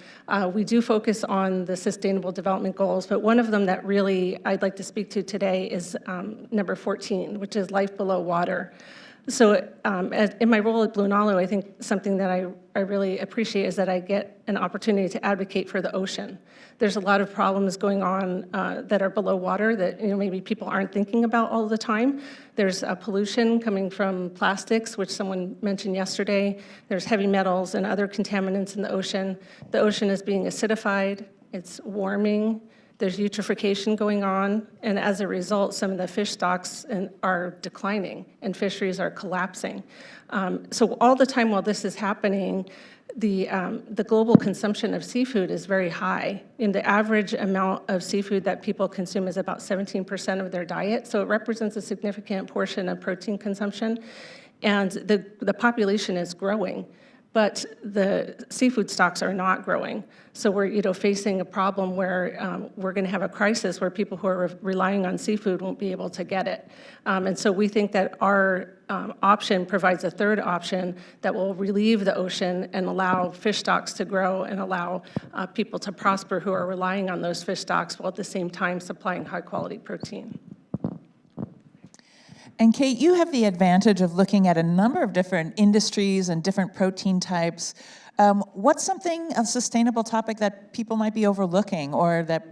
we do focus on the Sustainable Development Goals, but one of them that really I'd like to speak to today is number 14, which is life below water. So in my role at Blue Nalu, I think something that I really appreciate is that I get an opportunity to advocate for the ocean. There's a lot of problems going on that are below water that maybe people aren't thinking about all the time. There's pollution coming from plastics, which someone mentioned yesterday. There's heavy metals and other contaminants in the ocean. The ocean is being acidified, it's warming. There's eutrophication going on, and as a result, some of the fish stocks are declining and fisheries are collapsing. So all the time while this is happening, the global consumption of seafood is very high. And the average amount of seafood that people consume is about 17% of their diet, so it represents a significant portion of protein consumption. And the population is growing, but the seafood stocks are not growing. So we're facing a problem where we're going to have a crisis where people who are relying on seafood won't be able to get it. And so we think that our option provides a third option that will relieve the ocean and allow fish stocks to grow and allow people to prosper who are relying on those fish stocks while at the same time supplying high quality protein. And Kate, you have the advantage of looking at a number of different industries and different protein types. What's a sustainable topic that people might be overlooking or that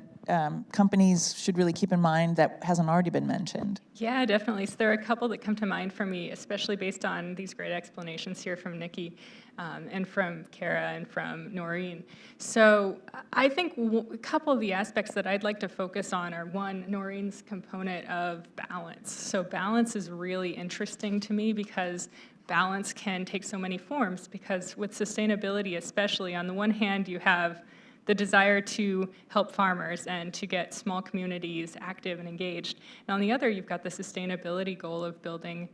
companies should really keep in mind that hasn't already been mentioned? Yeah, definitely. So there are a couple that come to mind for me, especially based on these great explanations here from Nikki and from Kara and from Noreen. So I think a couple of the aspects that I'd like to focus on are, one, Noreen's component of balance. So balance is really interesting to me because balance can take so many forms, because with sustainability especially, on the one hand you have the desire to help farmers and to get small communities active and engaged. And on the other, you've got the sustainability goal of building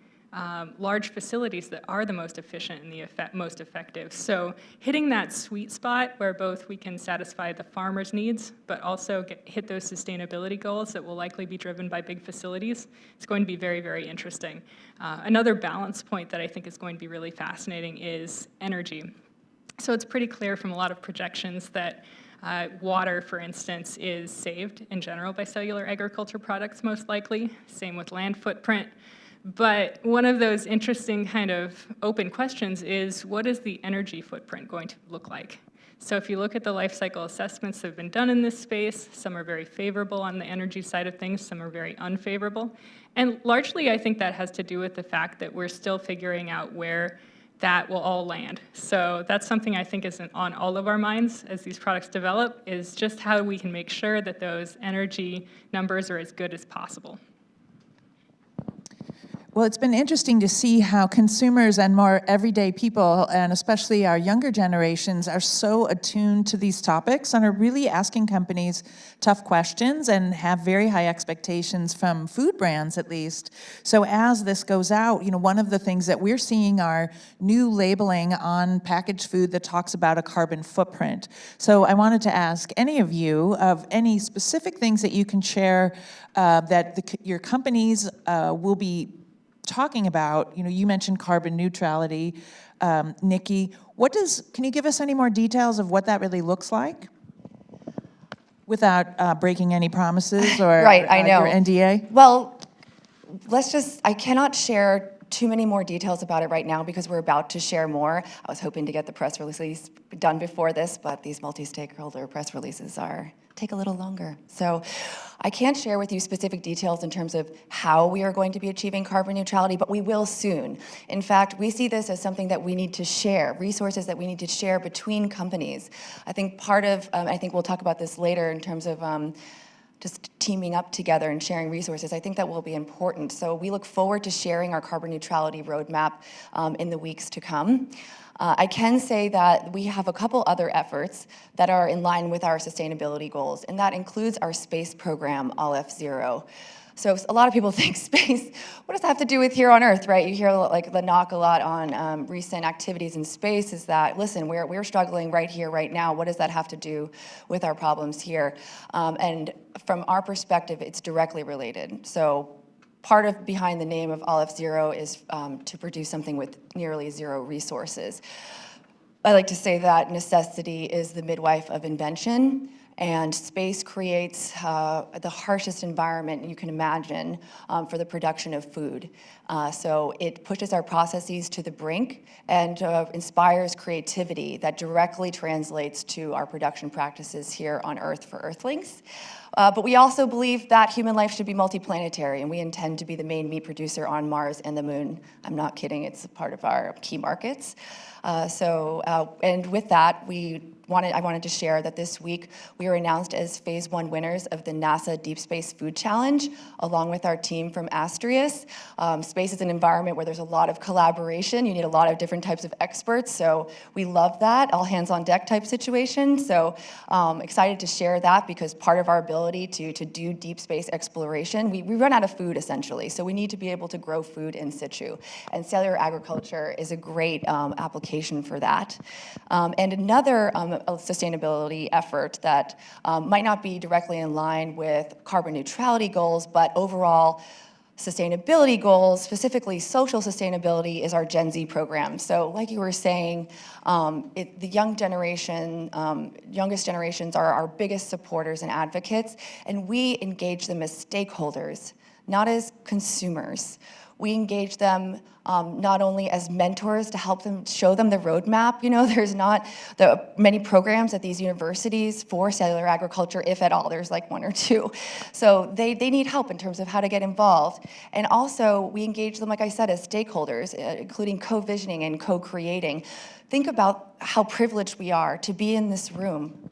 large facilities that are the most efficient and the most effective. So hitting that sweet spot where both we can satisfy the farmers' needs, but also hit those sustainability goals that will likely be driven by big facilities, is going to be very, very interesting. Another balance point that I think is going to be really fascinating is energy. So it's pretty clear from a lot of projections that water, for instance, is saved in general by cellular agriculture products, most likely. Same with land footprint. But one of those interesting kind of open questions is, what is the energy footprint going to look like? So if you look at the life cycle assessments that have been done in this space, some are very favorable on the energy side of things, some are very unfavorable. And largely, I think that has to do with the fact that we're still figuring out where that will all land. So that's something I think is on all of our minds as these products develop, is just how we can make sure that those energy numbers are as good as possible. Well, it's been interesting to see how consumers and more everyday people, and especially our younger generations, are so attuned to these topics and are really asking companies tough questions and have very high expectations from food brands, at least. So as this goes out, one of the things that we're seeing are new labeling on packaged food that talks about a carbon footprint. So I wanted to ask any of you of any specific things that you can share that your companies will be talking about. You mentioned carbon neutrality, Nikki. Can you give us any more details of what that really looks like? Without breaking any promises or right, I know. Your NDA? Well, I cannot share too many more details about it right now because we're about to share more. I was hoping to get the press release done before this, but these multi-stakeholder press releases are take a little longer. So I can't share with you specific details in terms of how we are going to be achieving carbon neutrality, but we will soon. In fact, we see this as something that we need to share, resources that we need to share between companies. I think part of, I think we'll talk about this later in terms of just teaming up together and sharing resources. I think that will be important. So we look forward to sharing our carbon neutrality roadmap in the weeks to come. I can say that we have a couple other efforts that are in line with our sustainability goals, and that includes our space program, All-F-Zero. So a lot of people think space, what does that have to do with here on Earth, right? You hear like the knock a lot on recent activities in space is that, listen, we're struggling right here, right now. What does that have to do with our problems here? And from our perspective, it's directly related. So part of behind the name of All-F-Zero is to produce something with nearly zero resources. I like to say that necessity is the midwife of invention, and space creates the harshest environment you can imagine for the production of food. So it pushes our processes to the brink and inspires creativity that directly translates to our production practices here on Earth for Earthlings. But we also believe that human life should be multiplanetary, and we intend to be the main meat producer on Mars and the Moon. I'm not kidding, it's a part of our key markets. And with that, I wanted to share that this week we were announced as Phase 1 winners of the NASA Deep Space Food Challenge, along with our team from Astrius. Space is an environment where there's a lot of collaboration. You need a lot of different types of experts, so we love that, all hands on deck type situation. So excited to share that because part of our ability to do deep space exploration, we run out of food essentially, so we need to be able to grow food in situ. And cellular agriculture is a great application for that. And another sustainability effort that might not be directly in line with carbon neutrality goals, but overall sustainability goals, specifically social sustainability, is our Gen Z program. So like you were saying, the youngest generations are our biggest supporters and advocates, and we engage them as stakeholders, not as consumers. We engage them not only as mentors to help them, show them the roadmap. You know, there's not many programs at these universities for cellular agriculture, if at all. There's like one or two. So they need help in terms of how to get involved. And also, we engage them, like I said, as stakeholders, including co-visioning and co-creating. Think about how privileged we are to be in this room.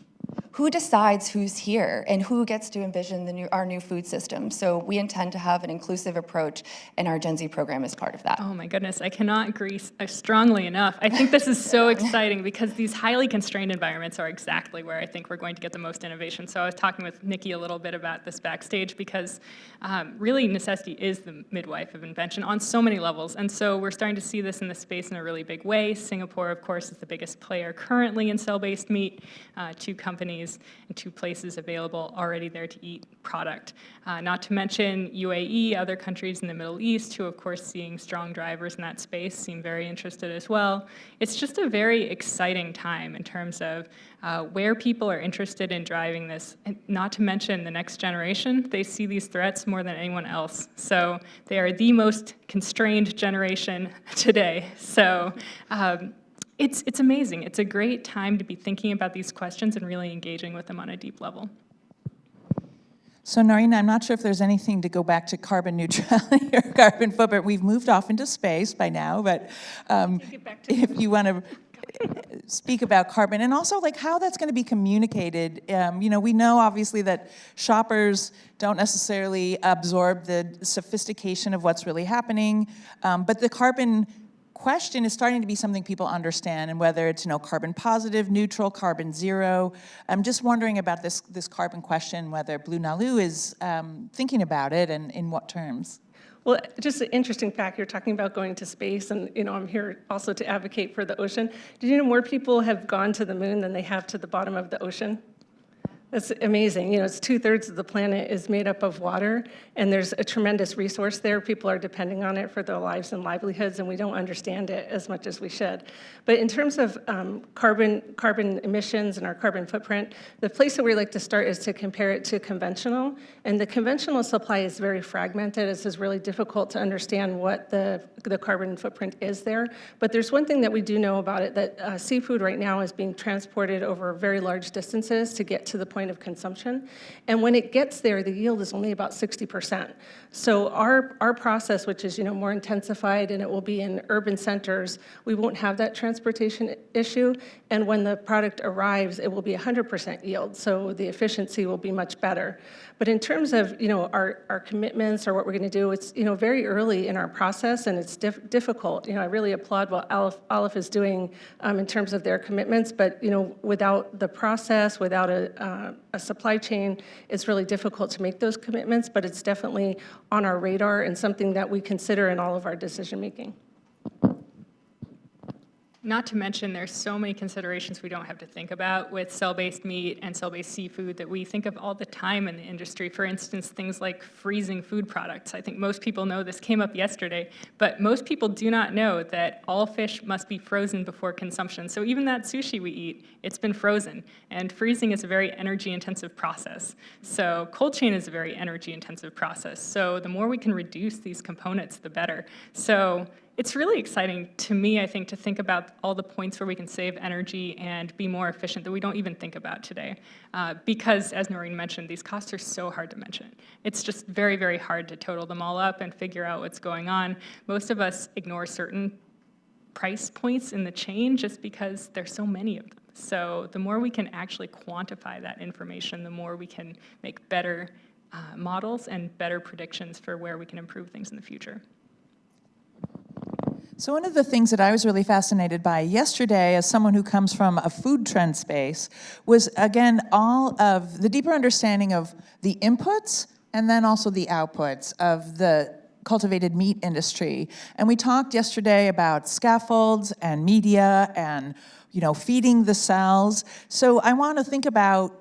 Who decides who's here and who gets to envision our new food system? So we intend to have an inclusive approach, and our Gen Z program is part of that. Oh my goodness, I cannot agree strongly enough. I think this is so exciting because these highly constrained environments are exactly where I think we're going to get the most innovation. So I was talking with Nikki a little bit about this backstage because really necessity is the midwife of invention on so many levels. And so we're starting to see this in the space in a really big way. Singapore, of course, is the biggest player currently in cell-based meat, 2 companies and 2 places available already there to eat product. Not to mention UAE, other countries in the Middle East, who of course seeing strong drivers in that space, seem very interested as well. It's just a very exciting time in terms of where people are interested in driving this, and not to mention the next generation. They see these threats more than anyone else. So they are the most constrained generation today. So it's amazing. It's a great time to be thinking about these questions and really engaging with them on a deep level. So Noreen, I'm not sure if there's anything to go back to carbon neutrality or carbon footprint. We've moved off into space by now, but if you want to speak about carbon and also like how that's going to be communicated. You know, we know obviously that shoppers don't necessarily absorb the sophistication of what's really happening, but the carbon question is starting to be something people understand, and whether it's, you know, carbon positive, neutral, carbon zero. I'm just wondering about this carbon question, whether Blue Nalu is thinking about it and in what terms. Well, just an interesting fact, you're talking about going to space, and you know, I'm here also to advocate for the ocean. Did you know more people have gone to the moon than they have to the bottom of the ocean? That's amazing. You know, it's 2/3 of the planet is made up of water, and there's a tremendous resource there. People are depending on it for their lives and livelihoods, and we don't understand it as much as we should. But in terms of carbon emissions and our carbon footprint, the place that we like to start is to compare it to conventional. And the conventional supply is very fragmented. It's really difficult to understand what the carbon footprint is there. But there's one thing that we do know about it, that seafood right now is being transported over very large distances to get to the point point of consumption. And when it gets there, the yield is only about 60%. So our process, which is more intensified and it will be in urban centers, we won't have that transportation issue. And when the product arrives, it will be 100% yield. So the efficiency will be much better. But in terms of our commitments or what we're going to do, it's very early in our process and it's difficult. I really applaud what Aleph is doing in terms of their commitments. But without the process, without a supply chain, it's really difficult to make those commitments. But it's definitely on our radar and something that we consider in all of our decision making. Not to mention, there's so many considerations we don't have to think about with cell-based meat and cell-based seafood that we think of all the time in the industry. For instance, things like freezing food products. I think most people know this came up yesterday, but most people do not know that all fish must be frozen before consumption. So even that sushi we eat, it's been frozen. And freezing is a very energy-intensive process. So cold chain is a very energy-intensive process. So the more we can reduce these components, the better. So it's really exciting to me, I think, to think about all the points where we can save energy and be more efficient that we don't even think about today. Because, as Noreen mentioned, these costs are so hard to mention. It's just very, very hard to total them all up and figure out what's going on. Most of us ignore certain price points in the chain just because there's so many of them. So the more we can actually quantify that information, the more we can make better models and better predictions for where we can improve things in the future. So one of the things that I was really fascinated by yesterday, as someone who comes from a food trend space, was, again, all of the deeper understanding of the inputs and then also the outputs of the cultivated meat industry. And we talked yesterday about scaffolds and media and, feeding the cells. So I want to think about,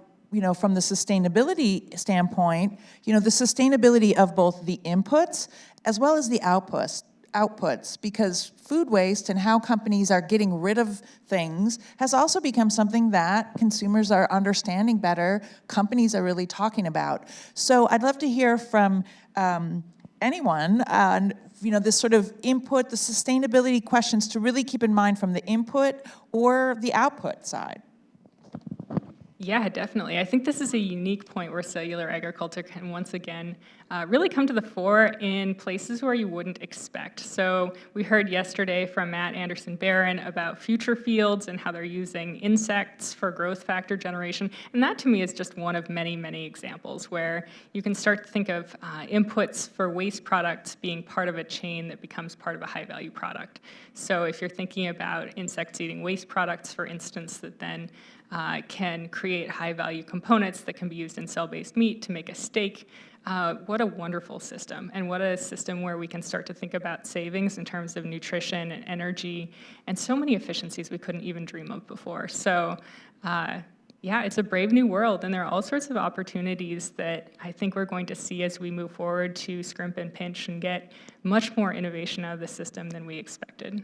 from the sustainability standpoint, the sustainability of both the inputs as well as the outputs, because food waste and how companies are getting rid of things has also become something that consumers are understanding better, companies are really talking about. So I'd love to hear from anyone on this sort of input, the sustainability questions to really keep in mind from the input or the output side. Yeah, definitely. I think this is a unique point where cellular agriculture can once again really come to the fore in places where you wouldn't expect. So we heard yesterday from Matt Anderson-Barron about future fields and how they're using insects for growth factor generation. And that to me is just one of many, many examples where you can start to think of inputs for waste products being part of a chain that becomes part of a high value product. So if you're thinking about insects eating waste products, for instance, that then can create high-value components that can be used in cell-based meat to make a steak. What a wonderful system, and what a system where we can start to think about savings in terms of nutrition and energy, and so many efficiencies we couldn't even dream of before. So yeah, it's a brave new world, and there are all sorts of opportunities that I think we're going to see as we move forward to scrimp and pinch and get much more innovation out of the system than we expected.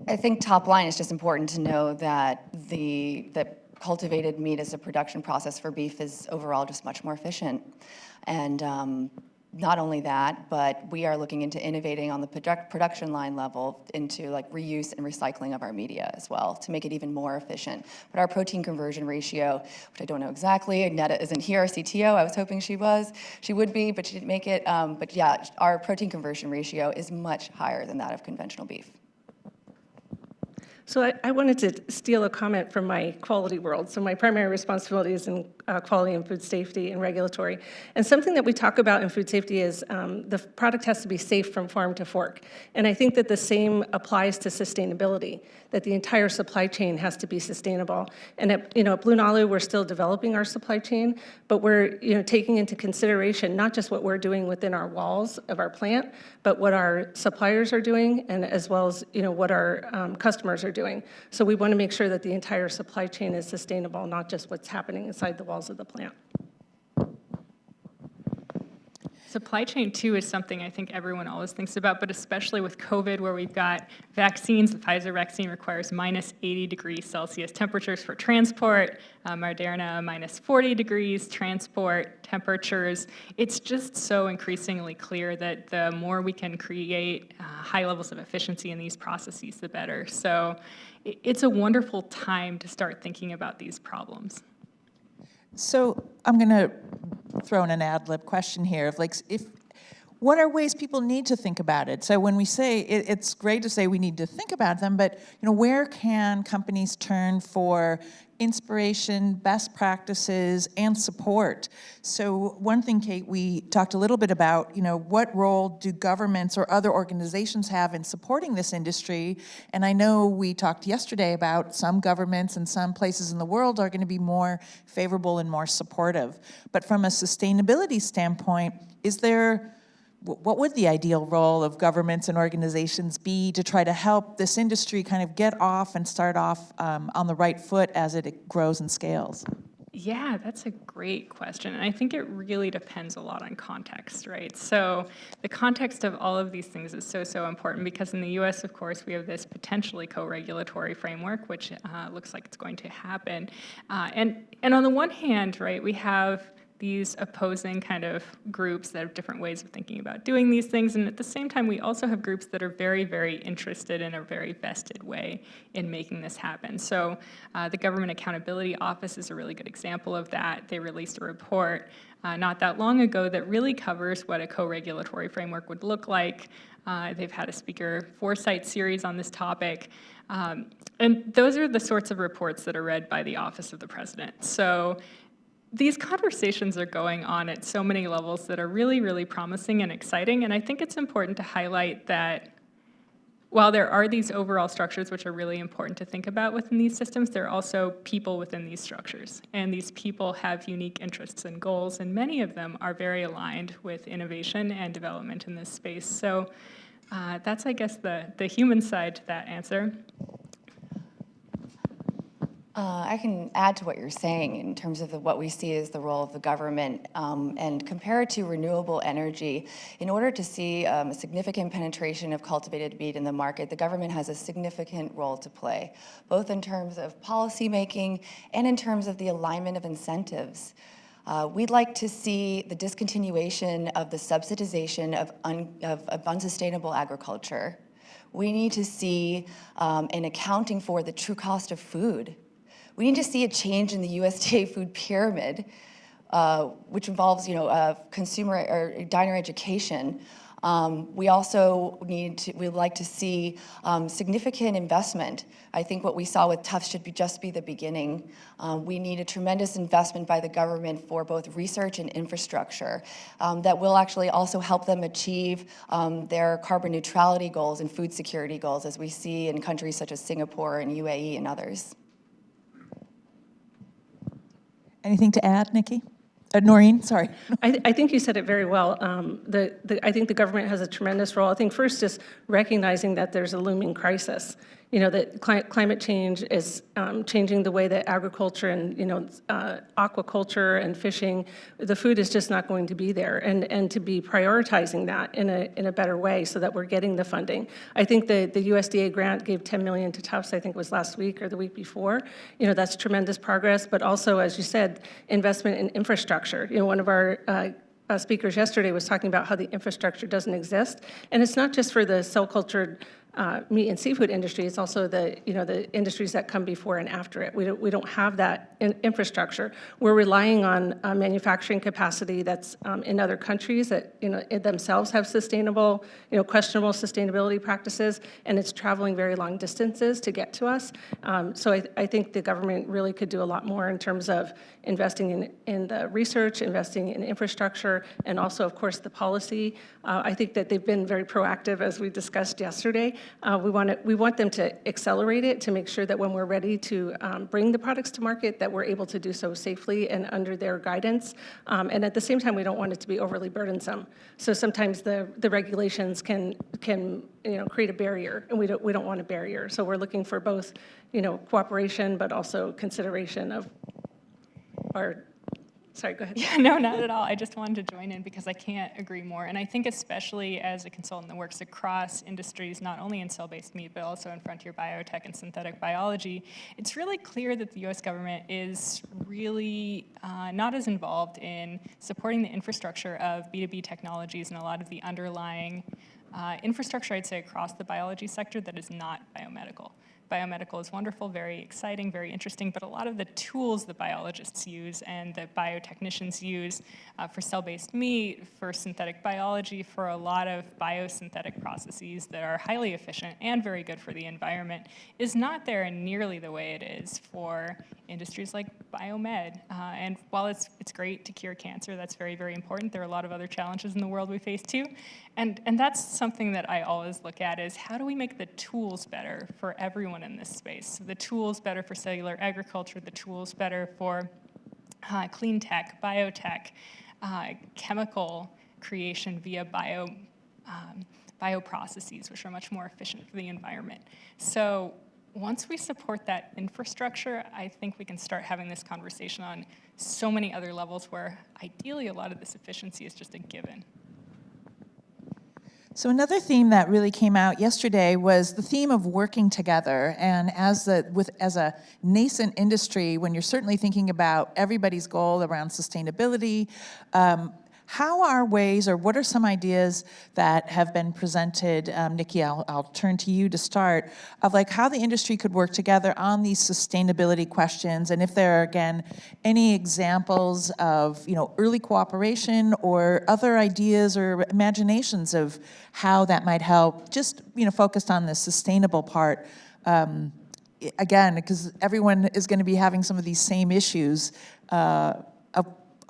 I think top line is just important to know that that cultivated meat as a production process for beef is overall just much more efficient. And not only that, but we are looking into innovating on the production line level into like reuse and recycling of our media as well to make it even more efficient. But our protein conversion ratio, which I don't know exactly, Netta isn't here, our CTO, I was hoping she would be, but she didn't make it. But yeah, our protein conversion ratio is much higher than that of conventional beef. So I wanted to steal a comment from my quality world. So my primary responsibility is in quality and food safety and regulatory. And something that we talk about in food safety is the product has to be safe from farm to fork. And I think that the same applies to sustainability, that the entire supply chain has to be sustainable. And at Blue Nalu, we're still developing our supply chain, but we're taking into consideration not just what we're doing within our walls of our plant, but what our suppliers are doing, and as well as what our customers are doing. So we want to make sure that the entire supply chain is sustainable, not just what's happening inside the walls of the plant. Supply chain, too, is something I think everyone always thinks about, but especially with COVID, where we've got vaccines. The Pfizer vaccine requires minus 80 degrees Celsius temperatures for transport. Moderna, minus 40 degrees transport temperatures. It's just so increasingly clear that the more we can create high levels of efficiency in these processes, the better. So it's a wonderful time to start thinking about these problems. So I'm going to throw in an ad lib question here of like, what are ways people need to think about it? So when we say, it's great to say we need to think about them, but where can companies turn for inspiration, best practices, and support? So one thing, Kate, we talked a little bit about, what role do governments or other organizations have in supporting this industry? And I know we talked yesterday about some governments and some places in the world are going to be more favorable and more supportive. But from a sustainability standpoint, what would the ideal role of governments and organizations be to try to help this industry kind of get off and start off on the right foot as it grows and scales? Yeah, that's a great question. And I think it really depends a lot on context, right? So the context of all of these things is so important because in the US, of course, we have this potentially co-regulatory framework, which looks like it's going to happen. And on the one hand, right, we have these opposing kind of groups that have different ways of thinking about doing these things. And at the same time, we also have groups that are very, very interested in a very vested way in making this happen. So the Government Accountability Office is a really good example of that. They released a report not that long ago that really covers what a co-regulatory framework would look like. They've had a speaker foresight series on this topic. And those are the sorts of reports that are read by the Office of the President. So these conversations are going on at so many levels that are really, really promising and exciting. And I think it's important to highlight that while there are these overall structures which are really important to think about within these systems, there are also people within these structures. And these people have unique interests and goals, and many of them are very aligned with innovation and development in this space. So that's, I guess, the human side to that answer. I can add to what you're saying in terms of what we see as the role of the government and compare it to renewable energy. In order to see a significant penetration of cultivated meat in the market, the government has a significant role to play, both in terms of policy making and in terms of the alignment of incentives. We'd like to see the discontinuation of the subsidization of unsustainable agriculture. We need to see an accounting for the true cost of food. We need to see a change in the USDA food pyramid, which involves, consumer or diner education. We also we'd like to see significant investment. I think what we saw with Tufts should just be the beginning. We need a tremendous investment by the government for both research and infrastructure that will actually also help them achieve their carbon neutrality goals and food security goals, as we see in countries such as Singapore and UAE and others. Anything to add, Nikki? Noreen, sorry. I think you said it very well. I think the government has a tremendous role. I think first just recognizing that there's a looming crisis. That climate change is changing the way that agriculture and, aquaculture and fishing, the food is just not going to be there. And to be prioritizing that in a better way so that we're getting the funding. I think the USDA grant gave $10 million to Tufts, I think it was last week or the week before. That's tremendous progress, but also, as you said, investment in infrastructure. One of our speakers yesterday was talking about how the infrastructure doesn't exist. And it's not just for the cell-cultured meat and seafood industry, it's also the industries that come before and after it. We don't have that infrastructure. We're relying on manufacturing capacity that's in other countries that it themselves have sustainable, questionable sustainability practices, and it's traveling very long distances to get to us. So I think the government really could do a lot more in terms of investing in the research, investing in infrastructure, and also, of course, the policy. I think that they've been very proactive, as we discussed yesterday. We want them to accelerate it to make sure that when we're ready to bring the products to market, that we're able to do so safely and under their guidance. And at the same time, we don't want it to be overly burdensome. So sometimes the regulations can create a barrier, and we don't want a barrier. So we're looking for both cooperation, but also consideration of our. Sorry, go ahead. Yeah, no, not at all. I just wanted to join in because I can't agree more. And I think especially as a consultant that works across industries, not only in cell-based meat, but also in frontier biotech and synthetic biology, it's really clear that the US government is really not as involved in supporting the infrastructure of B2B technologies and a lot of the underlying infrastructure, I'd say, across the biology sector that is not biomedical. biomedical is wonderful, very exciting, very interesting, but a lot of the tools that biologists use and that biotechnicians use for cell-based meat, for synthetic biology, for a lot of biosynthetic processes that are highly efficient and very good for the environment is not there in nearly the way it is for industries like biomed. And while it's great to cure cancer, that's very, very important, there are a lot of other challenges in the world we face too. And that's something that I always look at is how do we make the tools better for everyone in this space? So the tools better for cellular agriculture, the tools better for clean tech, biotech, chemical creation via bioprocesses, which are much more efficient for the environment. So once we support that infrastructure, I think we can start having this conversation on so many other levels where ideally a lot of this efficiency is just a given. So another theme that really came out yesterday was the theme of working together. And as a nascent industry, when you're certainly thinking about everybody's goal around sustainability, how are ways, or what are some ideas that have been presented, Nikki, I'll turn to you to start, of like how the industry could work together on these sustainability questions, and if there are, again, any examples of, early cooperation or other ideas or imaginations of how that might help, just, focused on the sustainable part. Again, because everyone is going to be having some of these same issues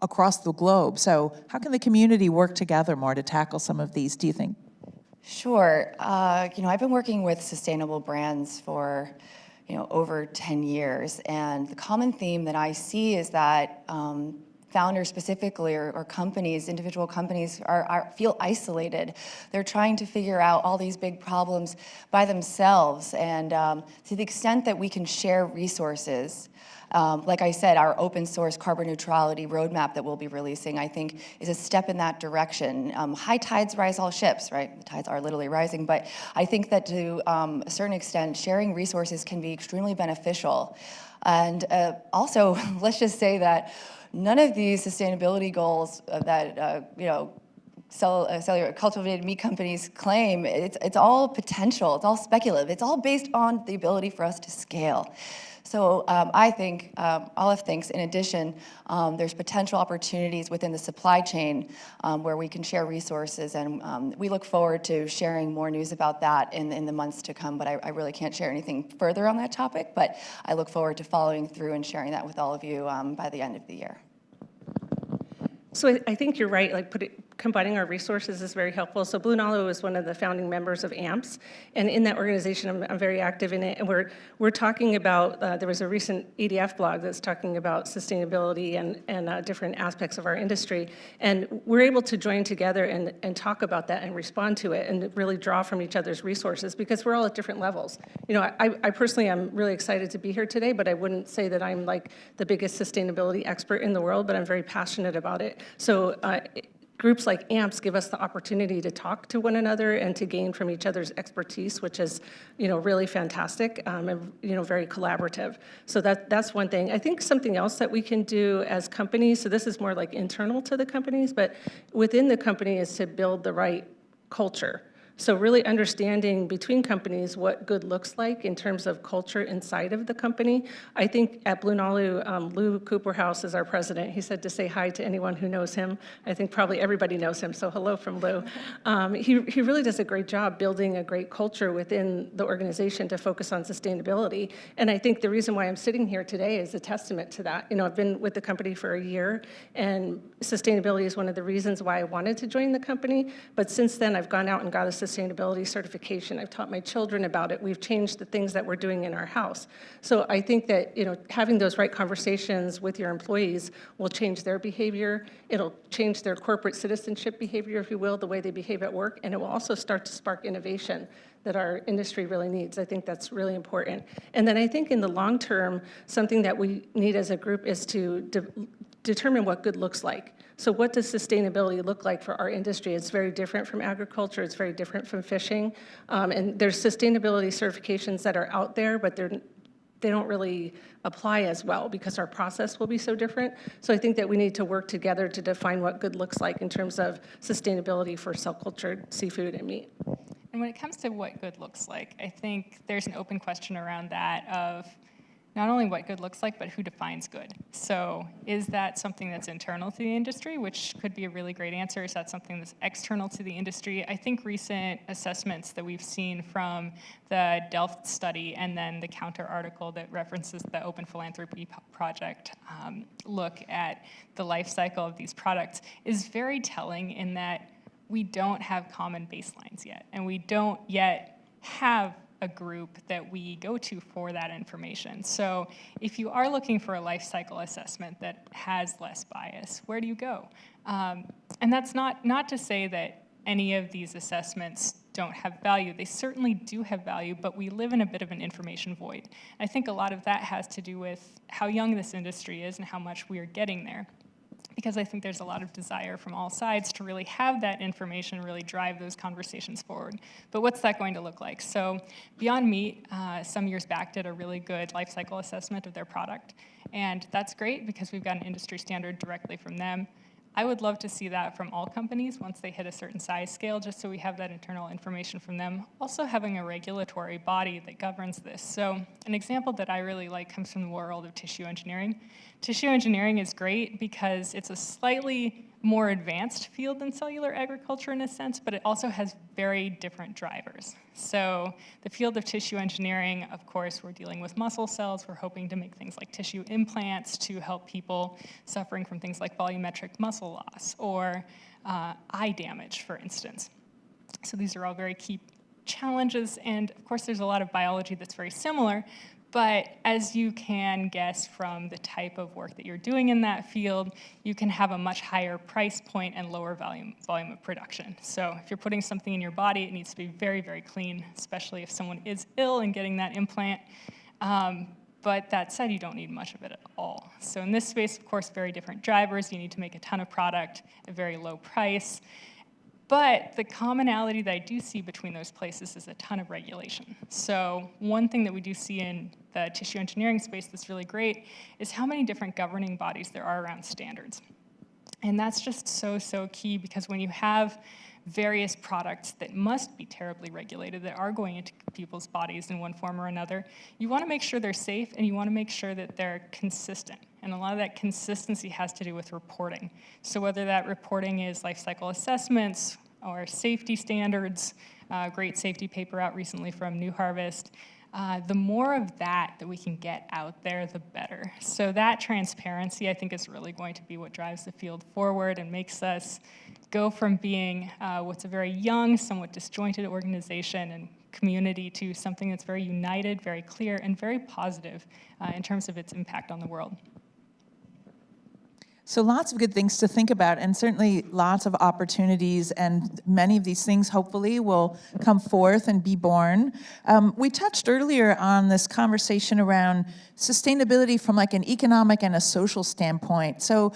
across the globe. So how can the community work together more to tackle some of these, do you think? Sure. I've been working with sustainable brands for, over 10 years. And the common theme that I see is that founders specifically, or companies, individual companies, feel isolated. They're trying to figure out all these big problems by themselves. And to the extent that we can share resources, like I said, our open source carbon neutrality roadmap that we'll be releasing, I think, is a step in that direction. High tides rise all ships, right? The tides are literally rising, but I think that to a certain extent, sharing resources can be extremely beneficial. And also, let's just say that none of these sustainability goals that, cellular cultivated meat companies claim, it's all potential, it's all speculative, it's all based on the ability for us to scale. So I think, Olive thinks, in addition, there's potential opportunities within the supply chain where we can share resources, and we look forward to sharing more news about that in the months to come, but I really can't share anything further on that topic, but I look forward to following through and sharing that with all of you by the end of the year. So I think you're right, combining our resources is very helpful. So Blue Nalu is one of the founding members of AMPS, and in that organization, I'm very active in it, and we're talking about, there was a recent EDF blog that's talking about sustainability and different aspects of our industry, and we're able to join together and talk about that and respond to it and really draw from each other's resources because we're all at different levels. I personally am really excited to be here today, but I wouldn't say that I'm like the biggest sustainability expert in the world, but I'm very passionate about it. So groups like AMPS give us the opportunity to talk to one another and to gain from each other's expertise, which is, really fantastic and, very collaborative. So that's one thing. I think something else that we can do as companies, so this is more like internal to the companies, but within the company is to build the right culture. So really understanding between companies what good looks like in terms of culture inside of the company. I think at Blue Nalu, Lou Cooperhouse is our president. He said to say hi to anyone who knows him. I think probably everybody knows him, so hello from Lou. He really does a great job building a great culture within the organization to focus on sustainability. And I think the reason why I'm sitting here today is a testament to that. I've been with the company for a year, and sustainability is one of the reasons why I wanted to join the company. But since then, I've gone out and got a sustainability certification. I've taught my children about it. We've changed the things that we're doing in our house. So I think that, having those right conversations with your employees will change their behavior. It'll change their corporate citizenship behavior, if you will, the way they behave at work, and it will also start to spark innovation that our industry really needs. I think that's really important. And then I think in the long term, something that we need as a group is to determine what good looks like. So what does sustainability look like for our industry? It's very different from agriculture. It's very different from fishing. And there's sustainability certifications that are out there, but they don't really apply as well because our process will be so different. So I think that we need to work together to define what good looks like in terms of sustainability for cell-cultured seafood and meat. And when it comes to what good looks like, I think there's an open question around that of not only what good looks like, but who defines good. So is that something that's internal to the industry, which could be a really great answer? Is that something that's external to the industry? I think recent assessments that we've seen from the Delft study and then the counter article that references the Open Philanthropy Project look at the life cycle of these products is very telling in that we don't have common baselines yet, and we don't yet have a group that we go to for that information. So if you are looking for a life cycle assessment that has less bias, where do you go? And that's not to say that any of these assessments don't have value. They certainly do have value, but we live in a bit of an information void. I think a lot of that has to do with how young this industry is and how much we are getting there, because I think there's a lot of desire from all sides to really have that information really drive those conversations forward. But what's that going to look like? So Beyond Meat, some years back, did a really good life cycle assessment of their product. And that's great because we've got an industry standard directly from them. I would love to see that from all companies once they hit a certain size scale, just so we have that internal information from them. Also having a regulatory body that governs this. So an example that I really like comes from the world of tissue engineering. Tissue engineering is great because it's a slightly more advanced field than cellular agriculture in a sense, but it also has very different drivers. So the field of tissue engineering, of course, we're dealing with muscle cells. We're hoping to make things like tissue implants to help people suffering from things like volumetric muscle loss or eye damage, for instance. So these are all very key challenges, and of course there's a lot of biology that's very similar, but as you can guess from the type of work that you're doing in that field, you can have a much higher price point and lower volume of production. So if you're putting something in your body, it needs to be very, very clean, especially if someone is ill and getting that implant. But that said, you don't need much of it at all. So in this space, of course, very different drivers. You need to make a ton of product at a very low price. But the commonality that I do see between those places is a ton of regulation. So one thing that we do see in the tissue engineering space that's really great is how many different governing bodies there are around standards. And that's just so key, because when you have various products that must be terribly regulated, that are going into people's bodies in one form or another, you want to make sure they're safe, and you want to make sure that they're consistent. And a lot of that consistency has to do with reporting. So whether that reporting is life cycle assessments or safety standards, great safety paper out recently from New Harvest, the more of that we can get out there, the better. So that transparency, I think, is really going to be what drives the field forward and makes us go from being what's a very young, somewhat disjointed organization and community to something that's very united, very clear, and very positive in terms of its impact on the world. So lots of good things to think about, and certainly lots of opportunities, and many of these things hopefully will come forth and be born. We touched earlier on this conversation around sustainability from like an economic and a social standpoint. So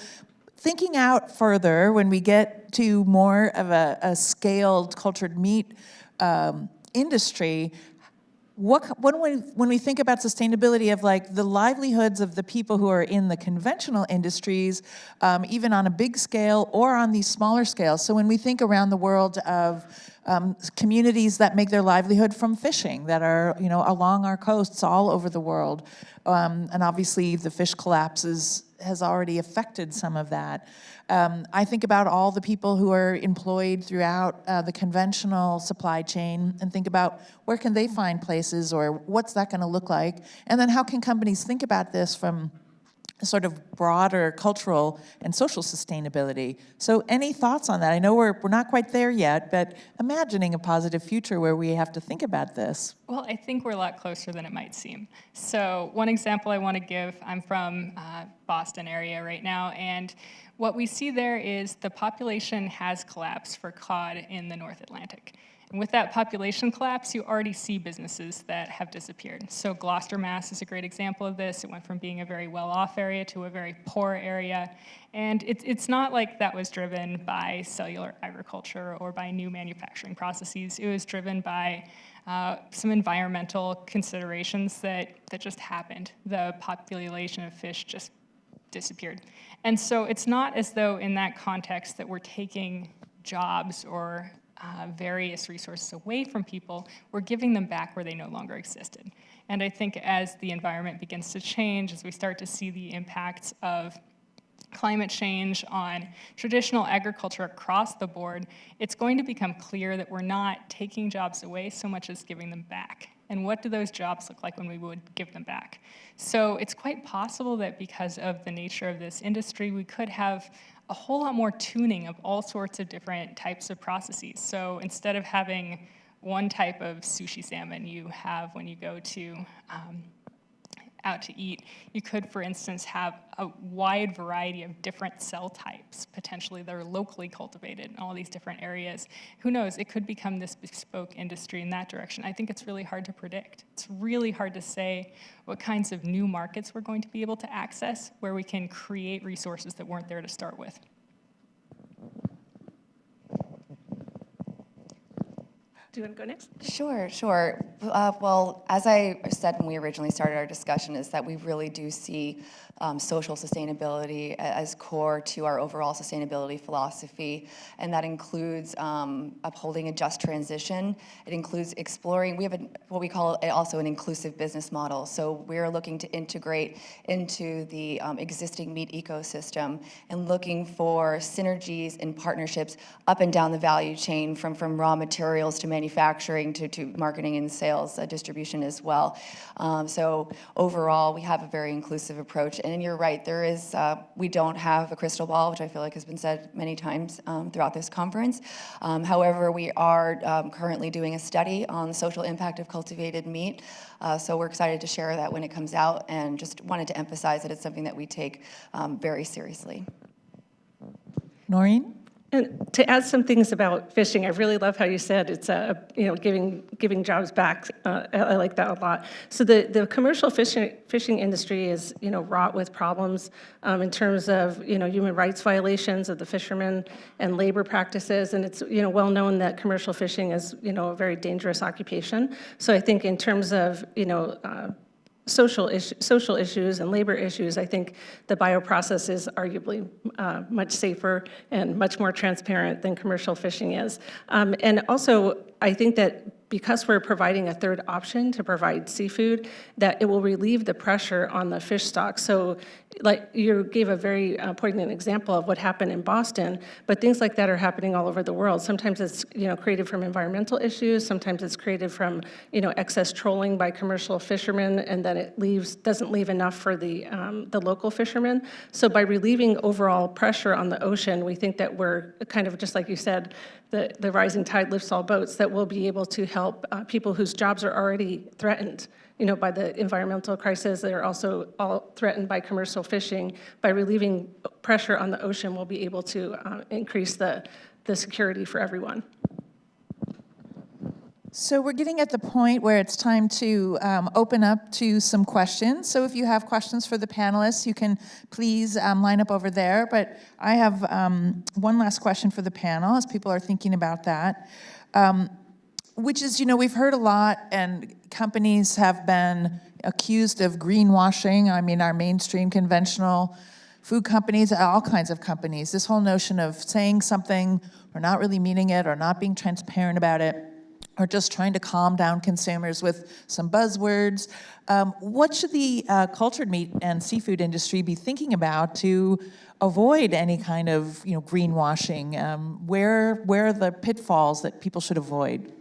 thinking out further, when we get to more of a scaled cultured meat industry, when we think about sustainability of like the livelihoods of the people who are in the conventional industries, even on a big scale or on these smaller scales. So when we think around the world of communities that make their livelihood from fishing, that are along our coasts all over the world, and obviously the fish collapses has already affected some of that. I think about all the people who are employed throughout the conventional supply chain and think about where can they find places, or what's that going to look like? And then how can companies think about this from a sort of broader cultural and social sustainability? So any thoughts on that? I know we're not quite there yet, but imagining a positive future where we have to think about this. Well, I think we're a lot closer than it might seem. So one example I want to give, I'm from Boston area right now, and what we see there is the population has collapsed for cod in the North Atlantic. And with that population collapse, you already see businesses that have disappeared. So Gloucester, Mass. is a great example of this. It went from being a very well-off area to a very poor area. And it's not like that was driven by cellular agriculture or by new manufacturing processes. It was driven by some environmental considerations that just happened. The population of fish just disappeared. And so it's not as though in that context that we're taking jobs or various resources away from people, we're giving them back where they no longer existed. And I think as the environment begins to change, as we start to see the impacts of climate change on traditional agriculture across the board, it's going to become clear that we're not taking jobs away so much as giving them back. And what do those jobs look like when we would give them back? So it's quite possible that because of the nature of this industry, we could have a whole lot more tuning of all sorts of different types of processes. So instead of having one type of sushi salmon you have when you go to out to eat, you could, for instance, have a wide variety of different cell types, potentially that are locally cultivated in all these different areas. Who knows, it could become this bespoke industry in that direction. I think it's really hard to predict. It's really hard to say what kinds of new markets we're going to be able to access, where we can create resources that weren't there to start with. Do you want to go next? Sure. Well, as I said when we originally started our discussion, is that we really do see social sustainability as core to our overall sustainability philosophy, and that includes upholding a just transition. It includes exploring, we have what we call also an inclusive business model. So we're looking to integrate into the existing meat ecosystem and looking for synergies and partnerships up and down the value chain, from raw materials to manufacturing to marketing and sales, distribution as well. So overall, we have a very inclusive approach. And you're right, there is, we don't have a crystal ball, which I feel like has been said many times throughout this conference. However, we are currently doing a study on the social impact of cultivated meat. So we're excited to share that when it comes out, and just wanted to emphasize that it's something that we take very seriously. Noreen? And to add some things about fishing, I really love how you said it's giving jobs back. I like that a lot. So the commercial fishing industry is wrought with problems in terms of human rights violations of the fishermen and labor practices, and it's well known that commercial fishing is a very dangerous occupation. So I think in terms of social issues and labor issues, I think the bioprocess is arguably much safer and much more transparent than commercial fishing is. And also, I think that because we're providing a third option to provide seafood, that it will relieve the pressure on the fish stock. So like you gave a very poignant example of what happened in Boston, but things like that are happening all over the world. Sometimes it's created from environmental issues, sometimes it's created from excess trolling by commercial fishermen, and then it doesn't leave enough for the local fishermen. So by relieving overall pressure on the ocean, we think that we're kind of, just like you said, the rising tide lifts all boats, that we'll be able to help people whose jobs are already threatened by the environmental crisis. They're also all threatened by commercial fishing. By relieving pressure on the ocean, we'll be able to increase the security for everyone. So we're getting at the point where it's time to open up to some questions. So if you have questions for the panelists, you can please line up over there. But I have one last question for the panel as people are thinking about that, which is, we've heard a lot, and companies have been accused of greenwashing. I mean, our mainstream conventional food companies, all kinds of companies, this whole notion of saying something or not really meaning it or not being transparent about it, or just trying to calm down consumers with some buzzwords. What should the cultured meat and seafood industry be thinking about to avoid any kind of greenwashing? Where are the pitfalls that people should avoid,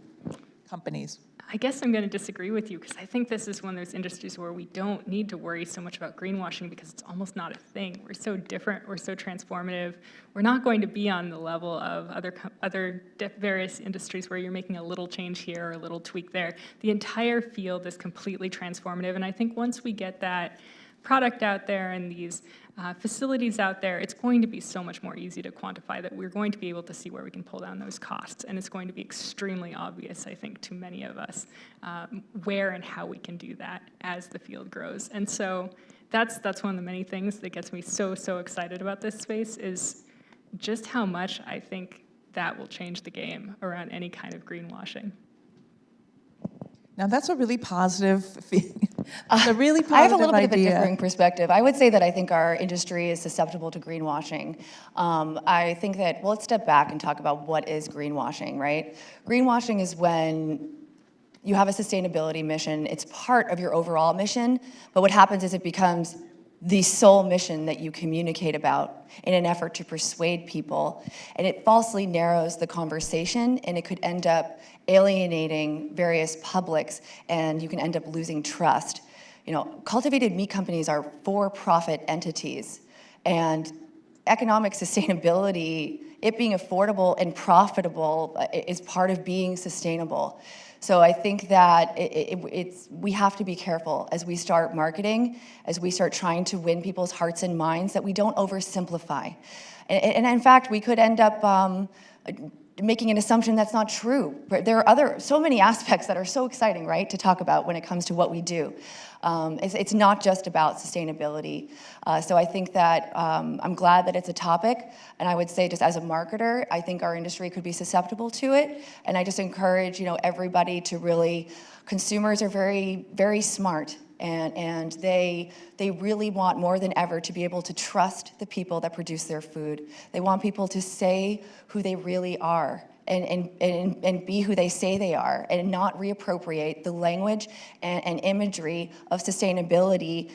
companies? I guess I'm going to disagree with you, because I think this is one of those industries where we don't need to worry so much about greenwashing, because it's almost not a thing. We're so different, we're so transformative. We're not going to be on the level of other various industries where you're making a little change here or a little tweak there. The entire field is completely transformative, and I think once we get that product out there and these facilities out there, it's going to be so much more easy to quantify, that we're going to be able to see where we can pull down those costs. And it's going to be extremely obvious, I think, to many of us, where and how we can do that as the field grows. And so that's one of the many things that gets me so excited about this space, is just how much I think that will change the game around any kind of greenwashing. Now that's a really positive, it's a really positive I have a little bit idea. of a differing perspective. I would say that I think our industry is susceptible to greenwashing. I think that, well, let's step back and talk about what is greenwashing, right? Greenwashing is when you have a sustainability mission, it's part of your overall mission, but what happens is it becomes the sole mission that you communicate about in an effort to persuade people, and it falsely narrows the conversation, and it could end up alienating various publics, and you can end up losing trust. You know, cultivated meat companies are for-profit entities, and economic sustainability, it being affordable and profitable, is part of being sustainable. So I think that we have to be careful as we start marketing, as we start trying to win people's hearts and minds, that we don't oversimplify. And in fact, we could end up making an assumption that's not true. There are so many aspects that are so exciting, right, to talk about when it comes to what we do. It's not just about sustainability. So I think that I'm glad that it's a topic, and I would say just as a marketer, I think our industry could be susceptible to it, and I just encourage, you know, everybody to really, consumers are very, very smart, and they really want more than ever to be able to trust the people that produce their food. They want people to say who they really are, and be who they say they are, and not reappropriate the language and imagery of sustainability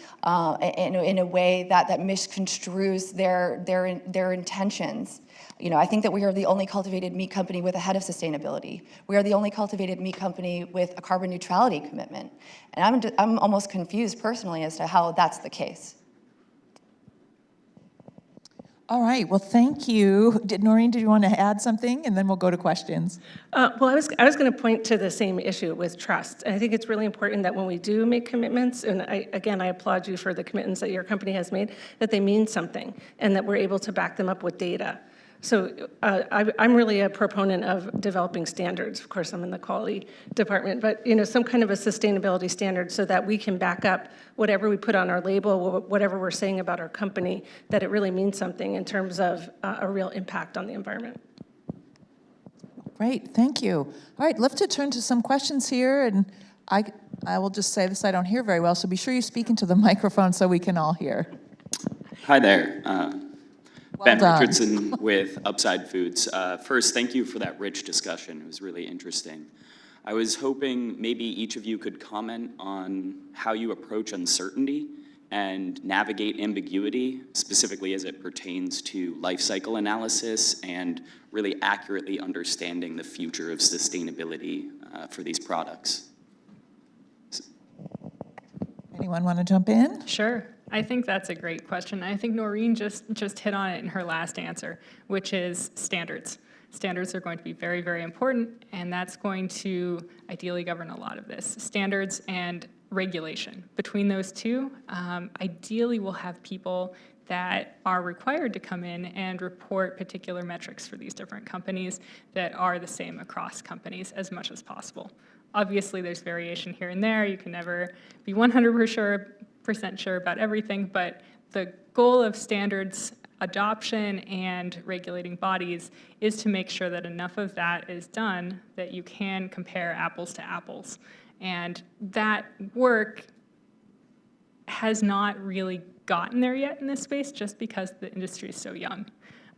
in a way that misconstrues their intentions. You know, I think that we are the only cultivated meat company with a head of sustainability. We are the only cultivated meat company with a carbon neutrality commitment. And I'm almost confused personally as to how that's the case. All right, well, thank you. Noreen, did you want to add something? And then we'll go to questions. Well, I was going to point to the same issue with trust. And I think it's really important that when we do make commitments, and I applaud you for the commitments that your company has made, that they mean something and that we're able to back them up with data. So I'm really a proponent of developing standards. Of course, I'm in the quality department, but you know, some kind of a sustainability standard so that we can back up whatever we put on our label, whatever we're saying about our company, that it really means something in terms of a real impact on the environment. Great, thank you. All right, love to turn to some questions here, and I will just say this, I don't hear very well, so be sure you speak into the microphone so we can all hear. Hi there. Ben done. Richardson with Upside Foods. First, thank you for that rich discussion. It was really interesting. I was hoping maybe each of you could comment on how you approach uncertainty and navigate ambiguity, specifically as it pertains to life cycle analysis and really accurately understanding the future of sustainability for these products. Anyone want to jump in? Sure. I think that's a great question. I think Noreen just hit on it in her last answer, which is standards. Standards are going to be very, very important, and that's going to ideally govern a lot of this. Standards and regulation. Between those two, ideally we'll have people that are required to come in and report particular metrics for these different companies that are the same across companies as much as possible. Obviously, there's variation here and there. You can never be 100% sure about everything, but the goal of standards adoption and regulating bodies is to make sure that enough of that is done that you can compare apples to apples. And that work has not really gotten there yet in this space just because the industry is so young.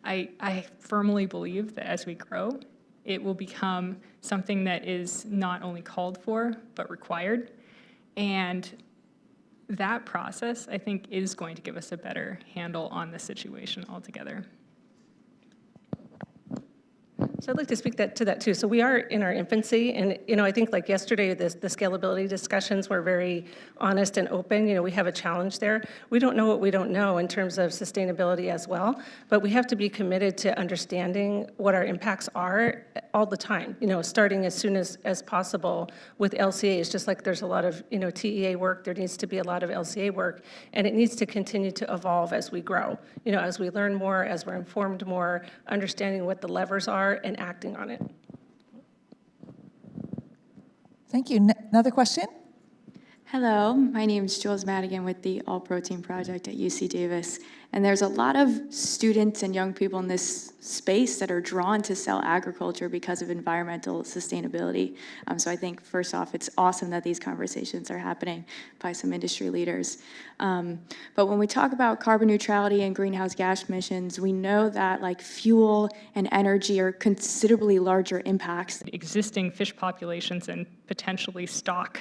I firmly believe that as we grow, it will become something that is not only called for, but required. And that process, I think, is going to give us a better handle on the situation altogether. So I'd like to speak to that too. So we are in our infancy, and I think like yesterday, the scalability discussions were very honest and open. We have a challenge there. We don't know what we don't know in terms of sustainability as well, but we have to be committed to understanding what our impacts are all the time. Starting as soon as possible with LCAs, just like there's a lot of TEA work, there needs to be a lot of LCA work, and it needs to continue to evolve as we grow. As we learn more, as we're informed more, understanding what the levers are, and acting on it. Thank you. Another question? Hello, my name is Jules Madigan with the All Protein Project at UC Davis. And there's a lot of students and young people in this space that are drawn to cell agriculture because of environmental sustainability. So I think, first off, it's awesome that these conversations are happening by some industry leaders. But when we talk about carbon neutrality and greenhouse gas emissions, we know that like fuel and energy are considerably larger impacts. Existing fish populations and potentially stock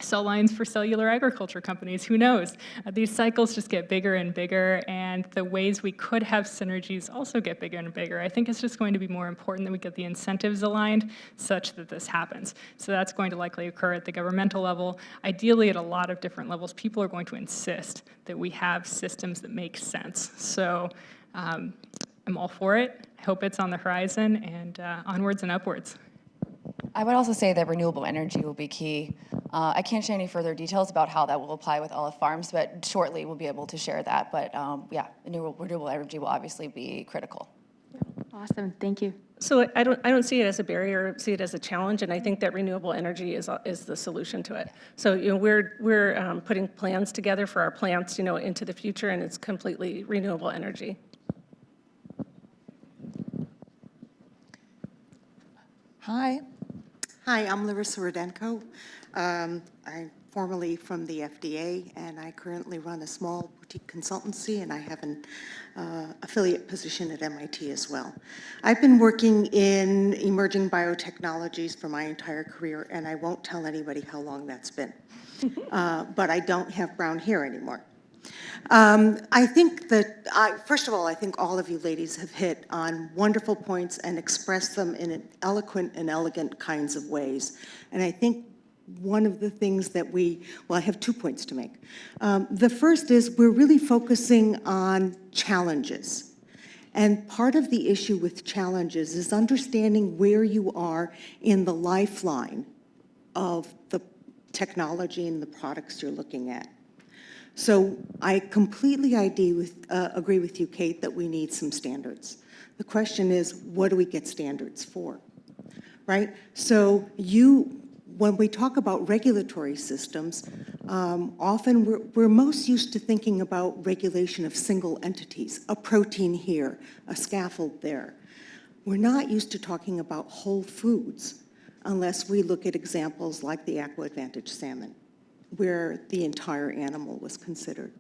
cell lines for cellular agriculture companies, who knows? These cycles just get bigger and bigger, and the ways we could have synergies also get bigger and bigger. I think it's just going to be more important that we get the incentives aligned such that this happens. So that's going to likely occur at the governmental level. Ideally, at a lot of different levels, people are going to insist that we have systems that make sense. So I'm all for it. I hope it's on the horizon, and onwards and upwards. I would also say that renewable energy will be key. I can't share any further details about how that will apply with olive farms, but shortly we'll be able to share that. But yeah, renewable energy will obviously be critical. Awesome, thank you. So I don't see it as a barrier, I see it as a challenge, and I think that renewable energy is the solution to it. So we're putting plans together for our plants into the future, and it's completely renewable energy. Hi. Hi, I'm Larissa Rudenko. I'm formerly from the FDA, and I currently run a small boutique consultancy, and I have an affiliate position at MIT as well. I've been working in emerging biotechnologies for my entire career, and I won't tell anybody how long that's been. But I don't have brown hair anymore. I think that, first of all, I think all of you ladies have hit on wonderful points and expressed them in an eloquent and elegant kinds of ways. And I think one of the things that I have 2 points to make. The first is we're really focusing on challenges. And part of the issue with challenges is understanding where you are in the lifeline of the technology and the products you're looking at. So I completely agree with you, Kate, that we need some standards. The question is, what do we get standards for, right? So when we talk about regulatory systems, often we're most used to thinking about regulation of single entities, a protein here, a scaffold there. We're not used to talking about whole foods unless we look at examples like the AquaAdvantage salmon, where the entire animal was considered.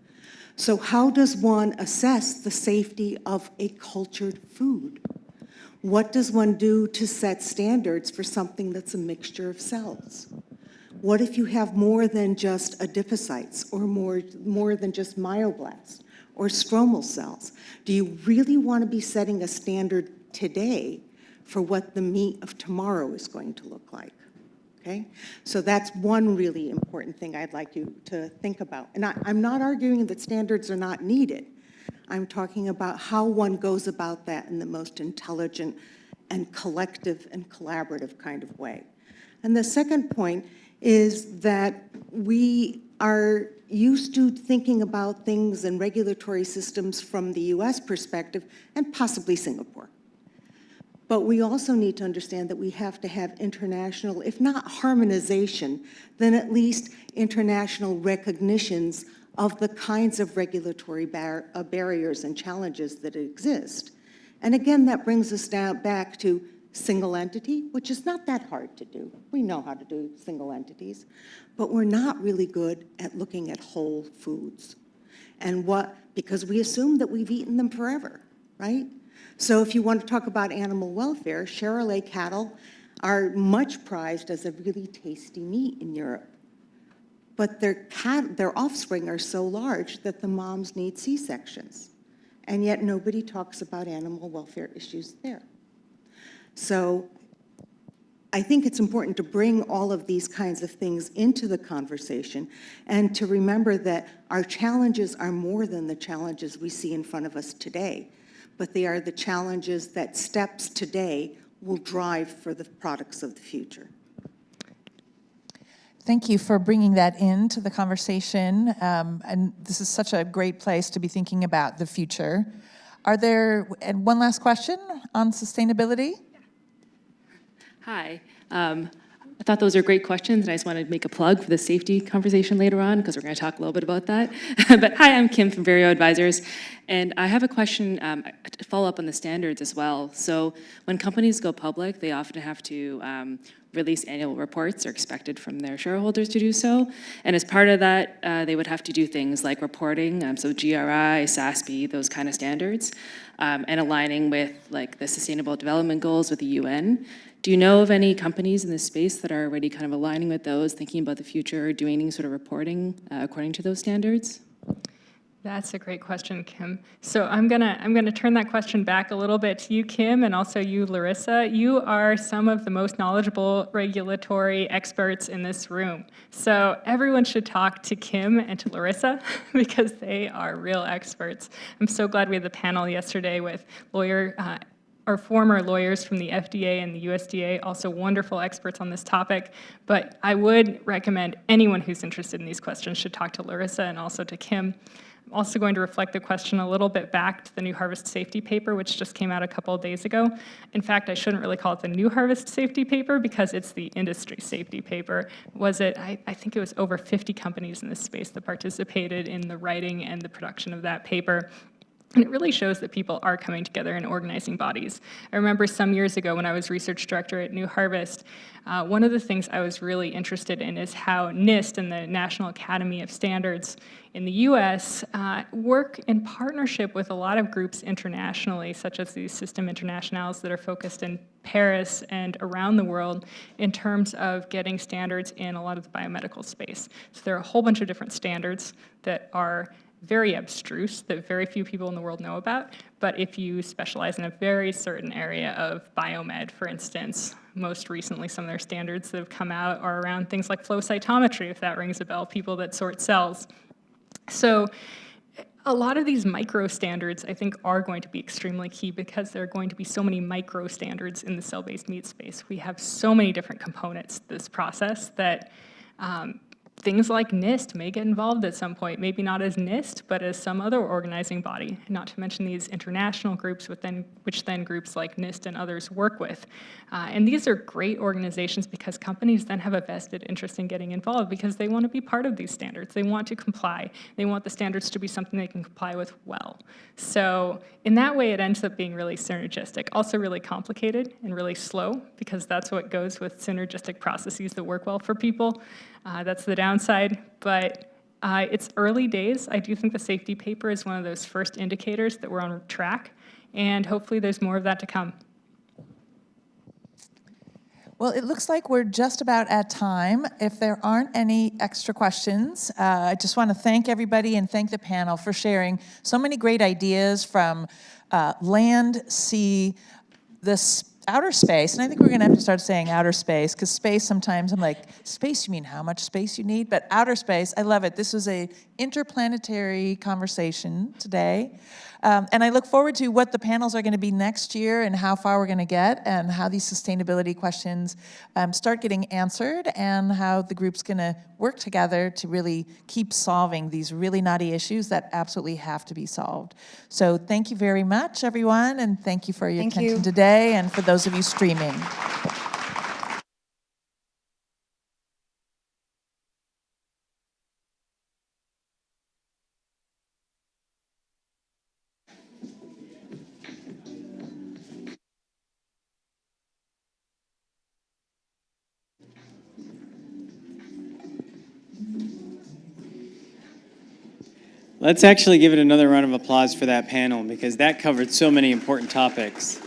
So how does one assess the safety of a cultured food? What does one do to set standards for something that's a mixture of cells? What if you have more than just adipocytes, or more than just myoblasts or stromal cells? Do you really want to be setting a standard today for what the meat of tomorrow is going to look like? Okay? So that's one really important thing I'd like you to think about. And I'm not arguing that standards are not needed. I'm talking about how one goes about that in the most intelligent and collective and collaborative kind of way. And the second point is that we are used to thinking about things and regulatory systems from the US perspective and possibly Singapore. But we also need to understand that we have to have international, if not harmonization, then at least international recognitions of the kinds of regulatory barriers and challenges that exist. And again, that brings us back to single entity, which is not that hard to do. We know how to do single entities, but we're not really good at looking at whole foods. And because we assume that we've eaten them forever, right? So if you want to talk about animal welfare, Charolais cattle are much prized as a really tasty meat in Europe. But their offspring are so large that the moms need C-sections. And yet nobody talks about animal welfare issues there. So I think it's important to bring all of these kinds of things into the conversation and to remember that our challenges are more than the challenges we see in front of us today, but they are the challenges that steps today will drive for the products of the future. Thank you for bringing that into the conversation. And this is such a great place to be thinking about the future. And one last question on sustainability? Hi. I thought those are great questions, and I just want to make a plug for the safety conversation later on, because we're going to talk a little bit about that. But hi, I'm Kim from Verio Advisors, and I have a question to follow up on the standards as well. So when companies go public, they often have to release annual reports. They're expected from their shareholders to do so. And as part of that, they would have to do things like reporting, so GRI, SASB, those kind of standards, and aligning with like the Sustainable Development Goals with the UN. Do you know of any companies in this space that are already kind of aligning with those, thinking about the future, doing any sort of reporting according to those standards? That's a great question, Kim. So I'm gonna turn that question back a little bit to you, Kim, and also you, Larissa. You are some of the most knowledgeable regulatory experts in this room. So everyone should talk to Kim and to Larissa because they are real experts. I'm so glad we had the panel yesterday with our former lawyers from the FDA and the USDA, also wonderful experts on this topic. But I would recommend anyone who's interested in these questions should talk to Larissa and also to Kim. I'm also going to reflect the question a little bit back to the New Harvest Safety Paper, which just came out a couple of days ago. In fact, I shouldn't really call it the New Harvest Safety Paper because it's the industry safety paper. I think it was over 50 companies in this space that participated in the writing and the production of that paper. And it really shows that people are coming together in organizing bodies. I remember some years ago when I was research director at New Harvest, one of the things I was really interested in is how NIST and the National Academy of Standards in the US work in partnership with a lot of groups internationally, such as these System Internationals that are focused in Paris and around the world in terms of getting standards in a lot of the biomedical space. So there are a whole bunch of different standards that are very abstruse that very few people in the world know about, but if you specialize in a very certain area of biomed, for instance, most recently some of their standards that have come out are around things like flow cytometry, if that rings a bell, people that sort cells. So a lot of these micro standards I think are going to be extremely key because there are going to be so many micro standards in the cell-based meat space. We have so many different components to this process that things like NIST may get involved at some point, maybe not as NIST, but as some other organizing body, not to mention these international groups which then groups like NIST and others work with. And these are great organizations because companies then have a vested interest in getting involved because they want to be part of these standards. They want to comply. They want the standards to be something they can comply with well. So in that way, it ends up being really synergistic, also really complicated and really slow because that's what goes with synergistic processes that work well for people. That's the downside, but it's early days. I do think the safety paper is one of those first indicators that we're on track, and hopefully there's more of that to come. Well, it looks like we're just about at time. If there aren't any extra questions, I just want to thank everybody and thank the panel for sharing so many great ideas from land, sea, this outer space, and I think we're going to have to start saying outer space, because space sometimes I'm like, space, you mean how much space you need? But outer space, I love it. This was a interplanetary conversation today. And I look forward to what the panels are going to be next year and how far we're going to get and how these sustainability questions start getting answered and how the group's going to work together to really keep solving these really knotty issues that absolutely have to be solved. So thank you very much, everyone, and thank you for your attention today and for those of you streaming. Let's actually give it another round of applause for that panel because that covered so many important topics.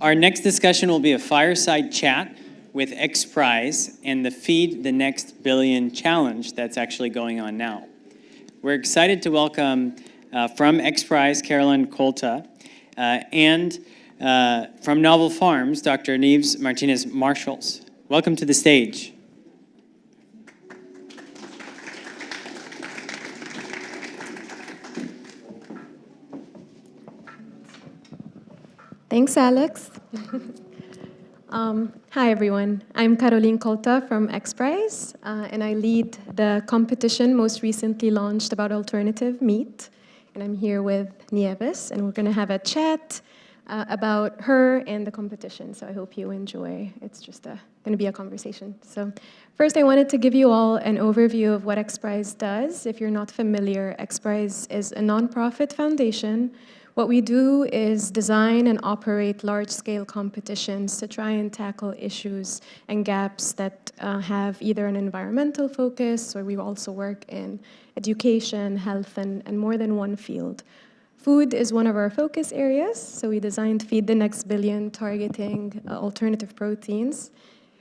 Our next discussion will be a fireside chat with X Prize and the Feed the Next Billion Challenge that's actually going on now. We're excited to welcome from X Prize, Carolyn Colta, and from Novel Farms, Dr. Neves Martinez-Marshalls. Welcome to the stage. Thanks, Alex. Hi, everyone. I'm Caroline Colta from X Prize, and I lead the competition most recently launched about alternative meat. And I'm here with Nieves, and we're going to have a chat about her and the competition. So I hope you enjoy. It's just going to be a conversation. So first, I wanted to give you all an overview of what XPRIZE does. If you're not familiar, XPRIZE is a nonprofit foundation. What we do is design and operate large-scale competitions to try and tackle issues and gaps that have either an environmental focus, or we also work in education, health, and more than one field. Food is one of our focus areas, so we designed Feed the Next Billion, targeting alternative proteins.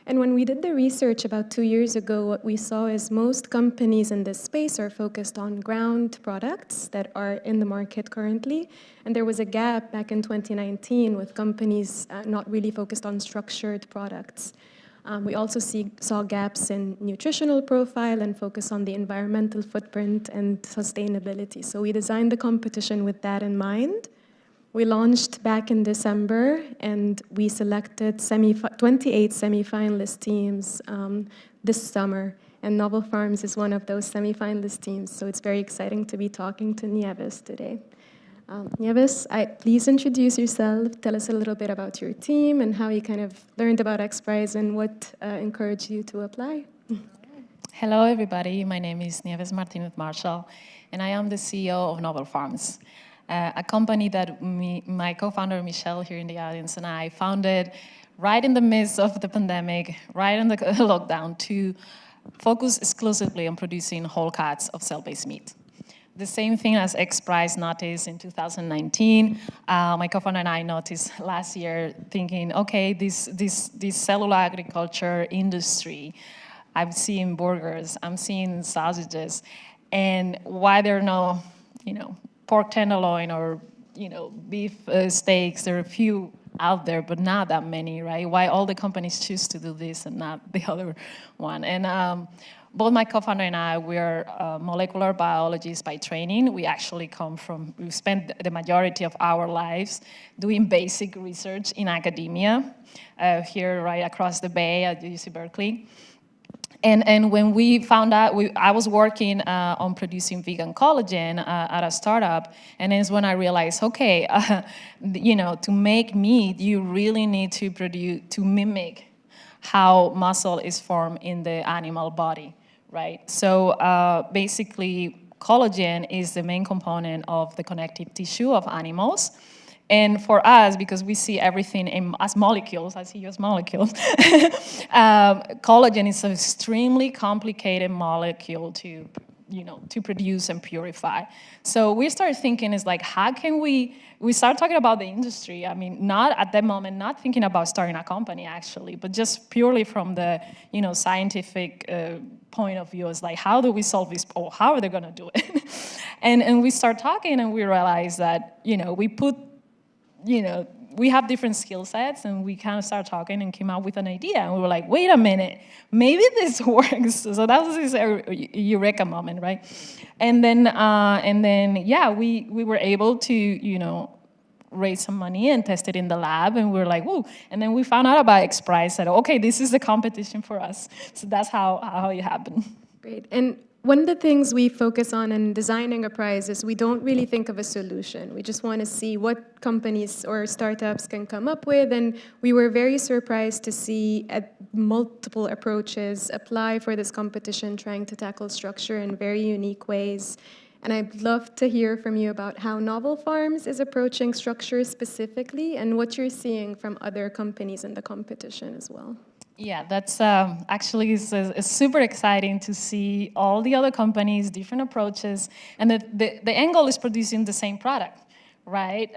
And when we did the research about 2 years ago, what we saw is most companies in this space are focused on ground products that are in the market currently. And there was a gap back in 2019 with companies not really focused on structured products. We also saw gaps in nutritional profile and focus on the environmental footprint and sustainability. So we designed the competition with that in mind. We launched back in December, and we selected 28 semifinalist teams this summer. And Novel Farms is one of those semifinalist teams, so it's very exciting to be talking to Nieves today. Nieves, please introduce yourself. Tell us a little bit about your team and how you kind of learned about XPRIZE and what encouraged you to apply. Hello, everybody. My name is Nieves Martinez Marshall, and I am the CEO of Novel Farms, a company that my co-founder Michelle here in the audience and I founded right in the midst of the pandemic, right in the lockdown, to focus exclusively on producing whole cuts of cell-based meat. The same thing as XPRIZE noticed in 2019. My co-founder and I noticed last year, thinking, okay, this cellular agriculture industry, I'm seeing burgers, I'm seeing sausages, and why there are no, pork tenderloin or, beef steaks. There are a few out there, but not that many, right? Why all the companies choose to do this and not the other one? And both my co-founder and I, we're molecular biologists by training. We actually we've spent the majority of our lives doing basic research in academia here right across the bay at UC Berkeley. And when we found out, I was working on producing vegan collagen at a startup, and it's when I realized, okay, to make meat, you really need to mimic how muscle is formed in the animal body, right? So basically, collagen is the main component of the connective tissue of animals. And for us, because we see everything as molecules, I see you as molecules, collagen is an extremely complicated molecule to produce and purify. So we started thinking, is like, how can we started talking about the industry. I mean, not at that moment, not thinking about starting a company actually, but just purely from the, scientific point of view. It's like, how do we solve this? Or how are they gonna do it? and we start talking and we realize that, we have different skill sets, and we kind of started talking and came out with an idea. And we were like, wait a minute, maybe this works. So that was this eureka moment, right? And then, we were able to, raise some money and test it in the lab. And we were like, whoa. And then we found out about XPRIZE, said, okay, this is the competition for us. So that's how it happened. Great. And one of the things we focus on in designing a prize is we don't really think of a solution. We just want to see what companies or startups can come up with. And we were very surprised to see multiple approaches apply for this competition, trying to tackle structure in very unique ways. And I'd love to hear from you about how Novel Farms is approaching structure specifically and what you're seeing from other companies in the competition as well. Yeah, that's actually it's super exciting to see all the other companies, different approaches, and the end goal is producing the same product, right?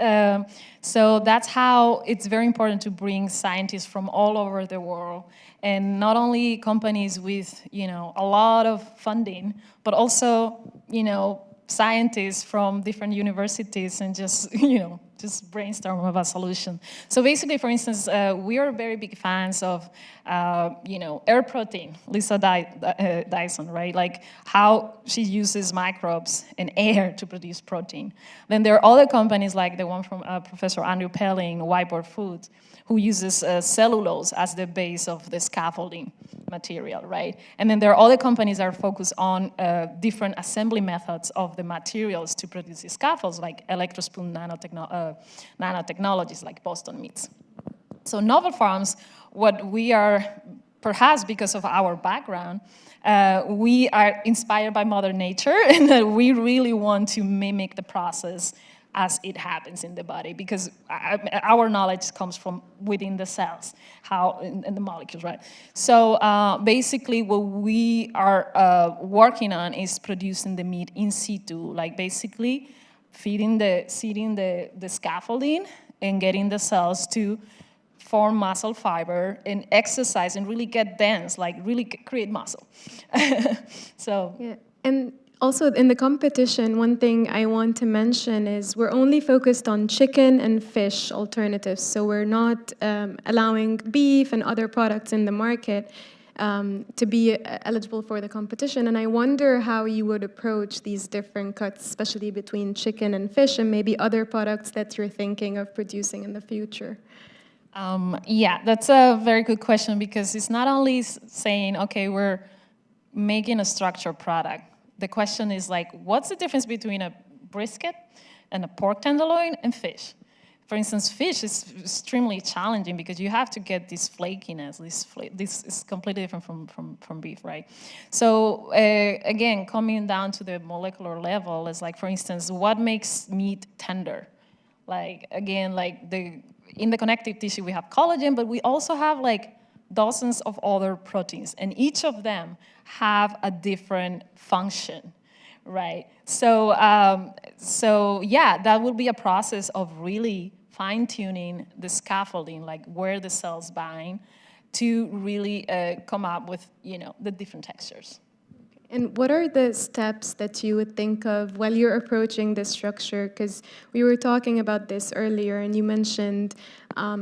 So that's how it's very important to bring scientists from all over the world, and not only companies with, a lot of funding, but also, scientists from different universities and just, just brainstorm about a solution. So basically, for instance, we are very big fans of, air protein, Lisa Dyson, right? Like how she uses microbes and air to produce protein. Then there are other companies like the one from Professor Andrew Pelling, Whiteboard Foods, who uses cellulose as the base of the scaffolding, material, right? And then there are other companies that are focused on different assembly methods of the materials to produce these scaffolds, like electrospoon nanotechnologies like Boston Meats. So Novel Farms, what we are, perhaps because of our background, we are inspired by Mother Nature, and that we really want to mimic the process as it happens in the body, because our knowledge comes from within the cells, how in the molecules, right? So basically what we are working on is producing the meat in situ, like basically seeding the scaffolding and getting the cells to form muscle fiber and exercise and really get dense, like really create muscle. So yeah, and also in the competition, one thing I want to mention is we're only focused on chicken and fish alternatives. So we're not allowing beef and other products in the market to be eligible for the competition. And I wonder how you would approach these different cuts, especially between chicken and fish, and maybe other products that you're thinking of producing in the future. Yeah, that's a very good question, because it's not only saying, okay, we're making a structured product. The question is like, what's the difference between a brisket and a pork tenderloin and fish? For instance, fish is extremely challenging because you have to get this flakiness. This is completely different from beef, right? So again, coming down to the molecular level is like, for instance, what makes meat tender? Like, again, like in the connective tissue we have collagen, but we also have like dozens of other proteins, and each of them have a different function, right? So, so yeah, that would be a process of really fine-tuning the scaffolding, like where the cells bind, to really come up with, you know, the different textures. And what are the steps that you would think of while you're approaching this structure? Because we were talking about this earlier, and you mentioned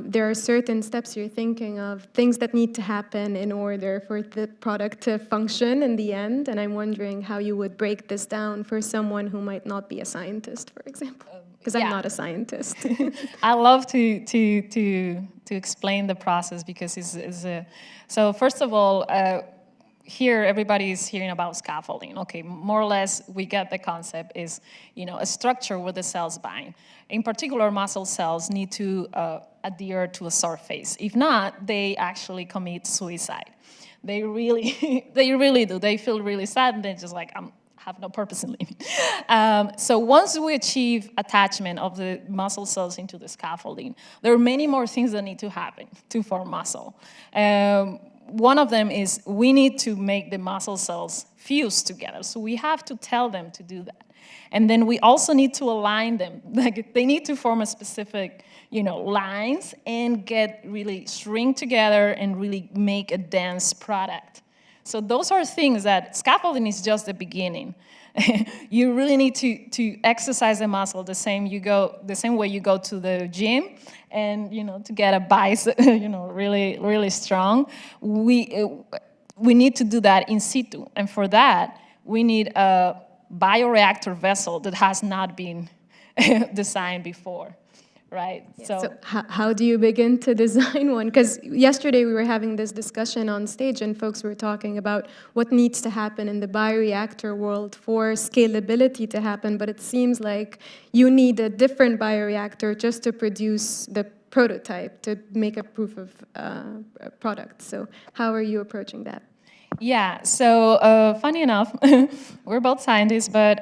there are certain steps you're thinking of, things that need to happen in order for the product to function in the end. And I'm wondering how you would break this down for someone who might not be a scientist, for example. Because I'm not a scientist. I love to explain the process, because it's a, so first of all, here everybody is hearing about scaffolding. Okay, more or less we get the concept is, you know, a structure where the cells bind. In particular, muscle cells need to adhere to a surface. If not, they actually commit suicide. They really, they really do. They feel really sad, and they're just like, have no purpose in living. So once we achieve attachment of the muscle cells into the scaffolding, there are many more things that need to happen to form muscle. One of them is we need to make the muscle cells fuse together. So we have to tell them to do that. And then we also need to align them. Like they need to form a specific, you know, lines and get really shrink together and really make a dense product. So those are things that scaffolding is just the beginning. You really need to exercise the muscle the same way you go to the gym, and you know, to get a bicep, you know, really strong. We need to do that in situ, and for that we need a bioreactor vessel that has not been designed before. Right. Yeah, so how do you begin to design one? Because yesterday we were having this discussion on stage, and folks were talking about what needs to happen in the bioreactor world for scalability to happen, but it seems like you need a different bioreactor just to produce the prototype, to make a proof of product. So how are you approaching that? Yeah, so funny enough, we're both scientists, but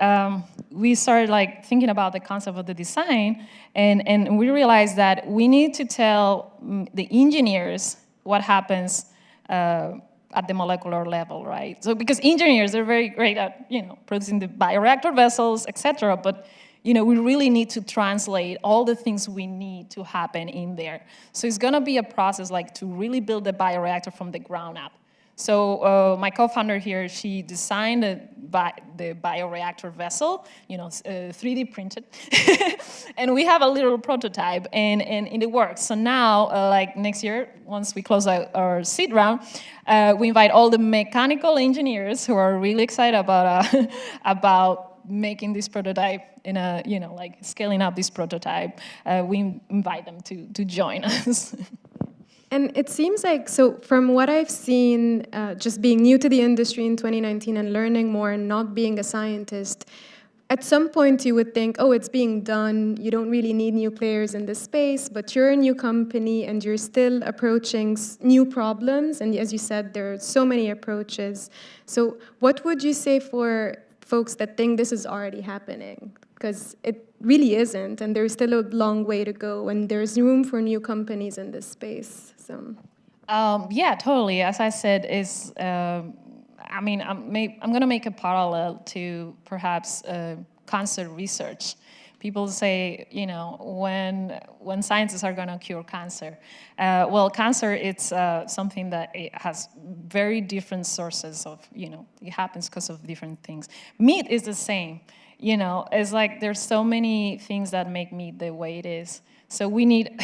we started like thinking about the concept of the design, and we realized that we need to tell the engineers what happens at the molecular level, right? So because engineers are very great at, you know, producing the bioreactor vessels, etc., but you know, we really need to translate all the things we need to happen in there. So it's gonna be a process like to really build the bioreactor from the ground up. So my co-founder here, she designed the bioreactor vessel, you know, 3D printed, and we have a little prototype, and it works. So now, like next year, once we close our seed round, we invite all the mechanical engineers who are really excited about about making this prototype in a, you know, like scaling up this prototype. We invite them to join us. And it seems like, so from what I've seen, just being new to the industry in 2019 and learning more and not being a scientist, at some point you would think, oh, it's being done, you don't really need new players in this space, but you're a new company and you're still approaching new problems, and as you said, there are so many approaches. So what would you say for folks that think this is already happening? Because it really isn't, and there's still a long way to go, and there's room for new companies in this space. So, yeah, totally. As I said, I mean, I'm going to make a parallel to perhaps cancer research. People say, you know, when scientists are going to cure cancer. Well, cancer, it's something that it has very different sources of, you know, it happens because of different things. Meat is the same. You know, it's like there's so many things that make meat the way it is. So we need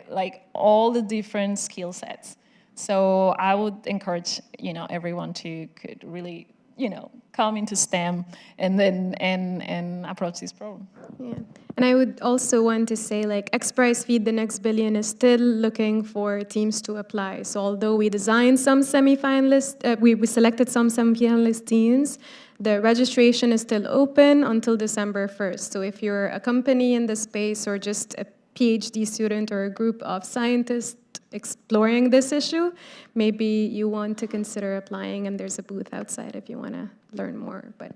like all the different skill sets. So I would encourage, you know, everyone to could really, you know, come into STEM and then and approach this problem. yeah. And I would also want to say, like, XPRIZE Feed the Next Billion is still looking for teams to apply. So although we designed some semifinalists, we selected some semifinalist teams, the registration is still open until December 1st. So if you're a company in the space or just a PhD student or a group of scientists exploring this issue, maybe you want to consider applying, and there's a booth outside if you want to learn more. But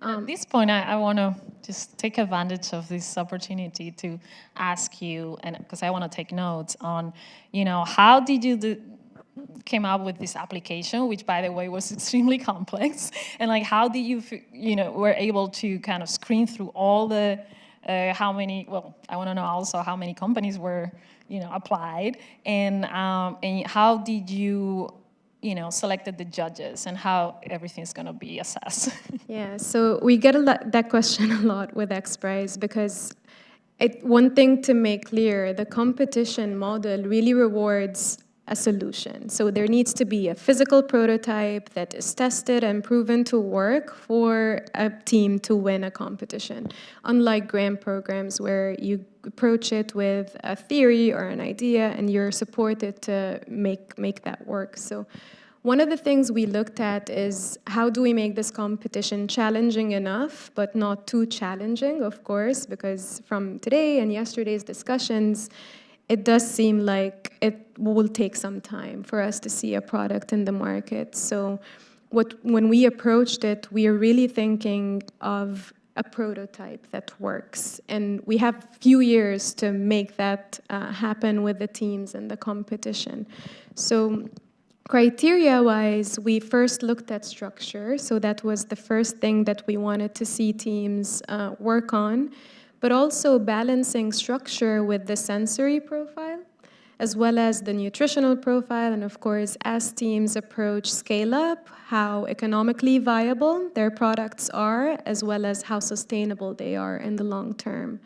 at this point, I want to just take advantage of this opportunity to ask you, and because I want to take notes on, you know, how did you came up with this application, which, by the way, was extremely complex, and like how did you, you know, were able to kind of screen through all the how many? Well, I want to know also how many companies were, you know, applied, and how did you, you know, selected the judges and how everything's going to be assessed. yeah, so we get that question a lot with XPRIZE because one thing to make clear, the competition model really rewards a solution. So there needs to be a physical prototype that is tested and proven to work for a team to win a competition. Unlike grant programs where you approach it with a theory or an idea and you're supported to make that work. So one of the things we looked at is how do we make this competition challenging enough, but not too challenging, of course, because from today and yesterday's discussions, it does seem like it will take some time for us to see a product in the market. So when we approached it, we are really thinking of a prototype that works. And we have a few years to make that happen with the teams and the competition. So criteria-wise, we first looked at structure. So that was the first thing that we wanted to see teams work on, but also balancing structure with the sensory profile, as well as the nutritional profile, and of course, as teams approach scale-up, how economically viable their products are, as well as how sustainable they are in the long term.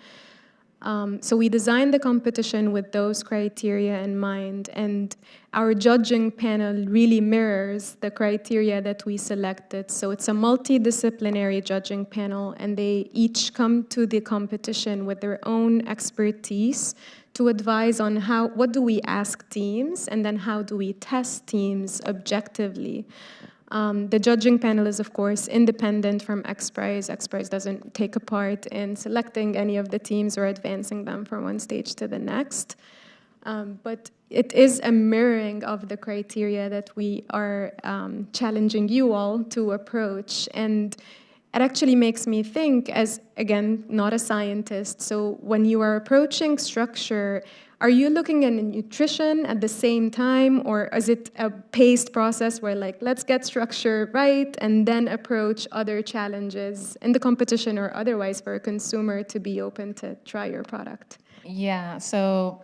So we designed the competition with those criteria in mind, and our judging panel really mirrors the criteria that we selected. So it's a multidisciplinary judging panel, and they each come to the competition with their own expertise to advise on what do we ask teams, and then how do we test teams objectively. The judging panel is, of course, independent from XPRIZE. XPRIZE doesn't take a part in selecting any of the teams or advancing them from one stage to the next. But it is a mirroring of the criteria that we are challenging you all to approach. And it actually makes me think, as, again, not a scientist, so when you are approaching structure, are you looking at nutrition at the same time, or is it a paced process where, like, let's get structure right and then approach other challenges in the competition or otherwise for a consumer to be open to try your product? Yeah, so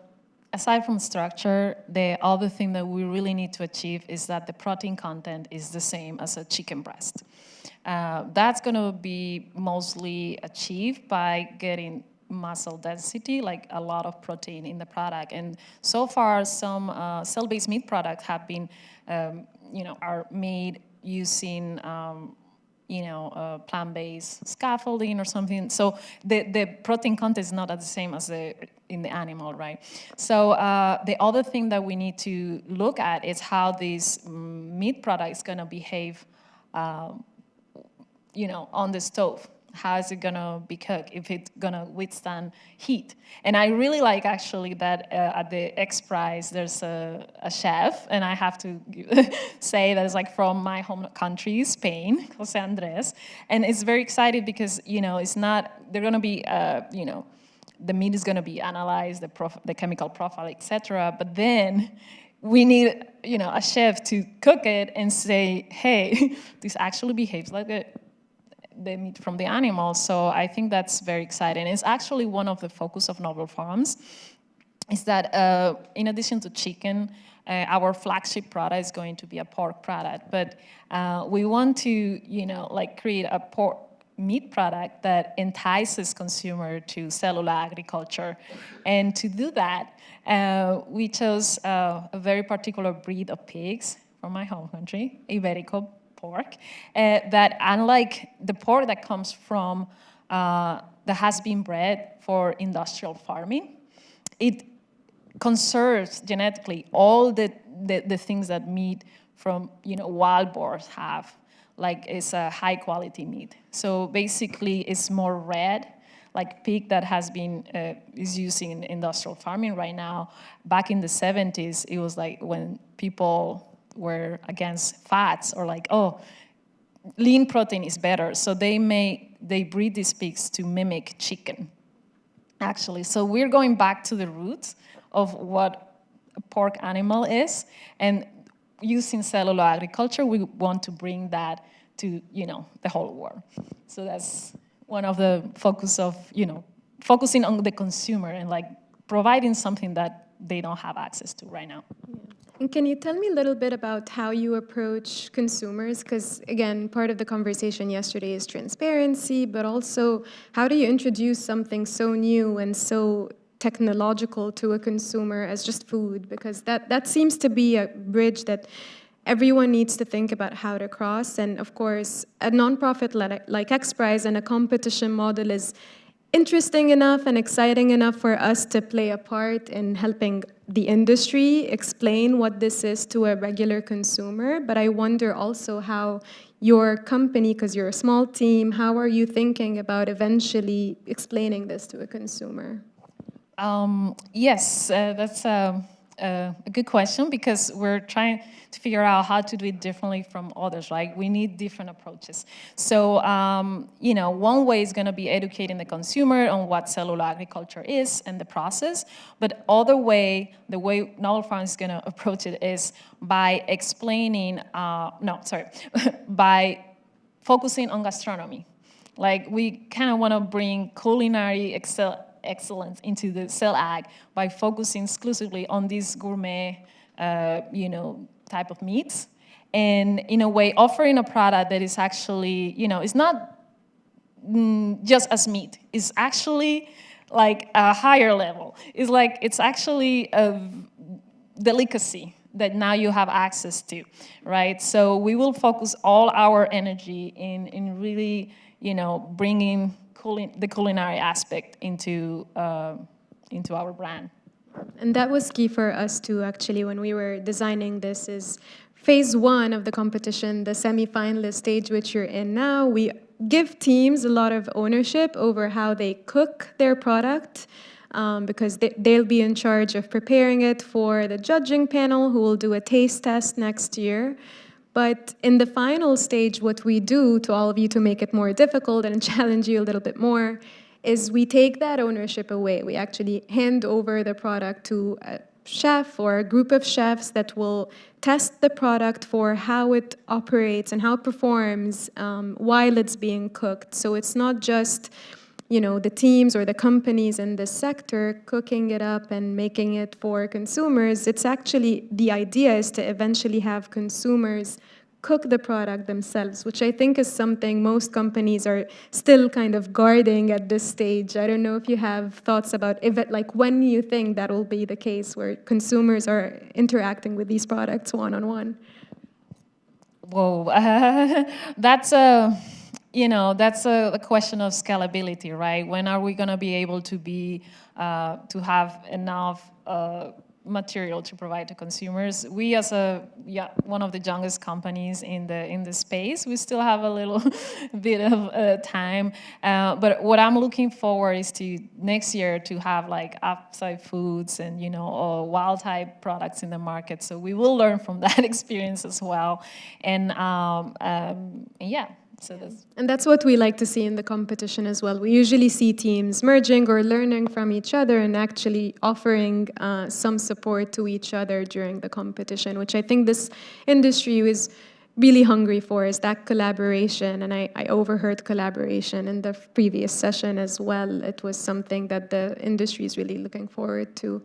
aside from structure, the other thing that we really need to achieve is that the protein content is the same as a chicken breast. That's going to be mostly achieved by getting muscle density, like a lot of protein in the product. And so far, some cell-based meat products have been, are made using plant-based scaffolding or something. So the protein content is not the same as in the animal, right? So the other thing that we need to look at is how this meat product is going to behave, on the stove. How is it gonna be cooked, if it's gonna withstand heat? And I really like actually that at the X Prize there's a chef, and I have to say that it's like from my home country, Spain, Jose Andres, and it's very excited because it's not, they're gonna be the meat is gonna be analyzed, the chemical profile, etc. But then we need a chef to cook it and say, hey, this actually behaves like the meat from the animal. So I think that's very exciting. It's actually one of the focus of Novel Farms, is that in addition to chicken, our flagship product is going to be a pork product. But we want to, create a pork meat product that entices consumer to cellular agriculture. And to do that, we chose a very particular breed of pigs from my home country, Iberico pork, that unlike the pork that comes from, that has been bred for industrial farming, it conserves genetically all the things that meat from wild boars have, like it's a high quality meat. So basically it's more red, like pig that has been, is used in industrial farming right now. Back in the 70s, it was like when people were against fats, or like, oh, lean protein is better. So they breed these pigs to mimic chicken, actually. So we're going back to the roots of what a pork animal is, and using cellular agriculture, we want to bring that to, the whole world. So that's one of the focus of, focusing on the consumer and like providing something that they don't have access to right now. Yeah. And can you tell me a little bit about how you approach consumers? Because again, part of the conversation yesterday is transparency, but also how do you introduce something so new and so technological to a consumer as just food? Because that seems to be a bridge that everyone needs to think about how to cross. And of course, a nonprofit like X Prize and a competition model is interesting enough and exciting enough for us to play a part in helping the industry explain what this is to a regular consumer. But I wonder also how your company, because you're a small team, how are you thinking about eventually explaining this to a consumer? Yes, that's a good question, because we're trying to figure out how to do it differently from others, right? We need different approaches. So, one way is going to be educating the consumer on what cellular agriculture is and the process. But the way Novel Farms is going to approach it is by explaining, by focusing on gastronomy. Like, we kind of want to bring culinary excellence into the cell ag by focusing exclusively on these gourmet, type of meats, and in a way offering a product that is actually, it's not just as meat. It's actually like a higher level. It's actually a delicacy that now you have access to, right? So we will focus all our energy in really, bringing the culinary aspect into our brand. And that was key for us too, actually, when we were designing this. Is phase one of the competition, the semi-finalist stage, which you're in now. We give teams a lot of ownership over how they cook their product, because they'll be in charge of preparing it for the judging panel, who will do a taste test next year. But in the final stage, what we do to all of you to make it more difficult and challenge you a little bit more is we take that ownership away. We actually hand over the product to a chef or a group of chefs that will test the product for how it operates and how it performs while it's being cooked. So it's not just, the teams or the companies in this sector cooking it up and making it for consumers. It's actually, the idea is to eventually have consumers cook the product themselves, which I think is something most companies are still kind of guarding at this stage. I don't know if you have thoughts about when you think that will be the case where consumers are interacting with these products one-on-one. Whoa, that's a that's a question of scalability, right? When are we going to be able to to have enough material to provide to consumers? We, as one of the youngest companies in the space, we still have a little bit of time. But what I'm looking forward is to next year to have like upside foods and wild type products in the market. So we will learn from that experience as well. And yeah. And that's what we like to see in the competition as well. We usually see teams merging or learning from each other and actually offering some support to each other during the competition, which I think this industry is really hungry for, is that collaboration. And I overheard collaboration in the previous session as well. It was something that the industry is really looking forward to.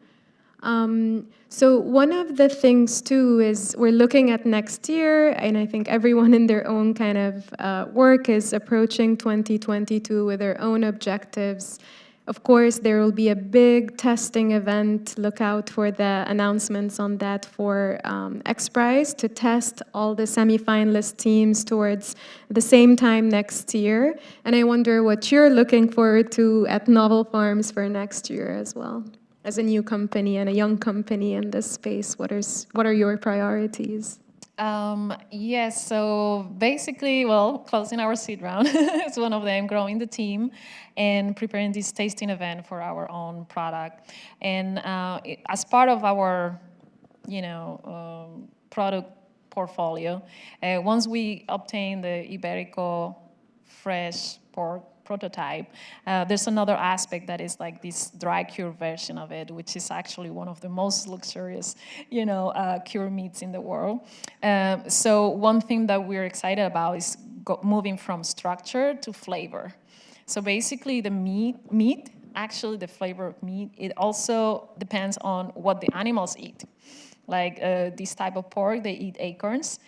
So one of the things too is we're looking at next year, and I think everyone in their own kind of work is approaching 2022 with their own objectives. Of course, there will be a big testing event. Look out for the announcements on that for XPRIZE to test all the semifinalist teams towards the same time next year. And I wonder what you're looking forward to at Novel Farms for next year as well. As a new company and a young company in this space, what are your priorities? Yes, so basically, closing our seed round is one of them, growing the team, and preparing this tasting event for our own product. And as part of our, product portfolio, once we obtain the Iberico fresh pork prototype, there's another aspect that is like this dry cure version of it, which is actually one of the most luxurious, cure meats in the world. So one thing that we're excited about is moving from structure to flavor. So basically the meat, actually the flavor of meat, it also depends on what the animals eat. Like this type of pork, they eat acorns,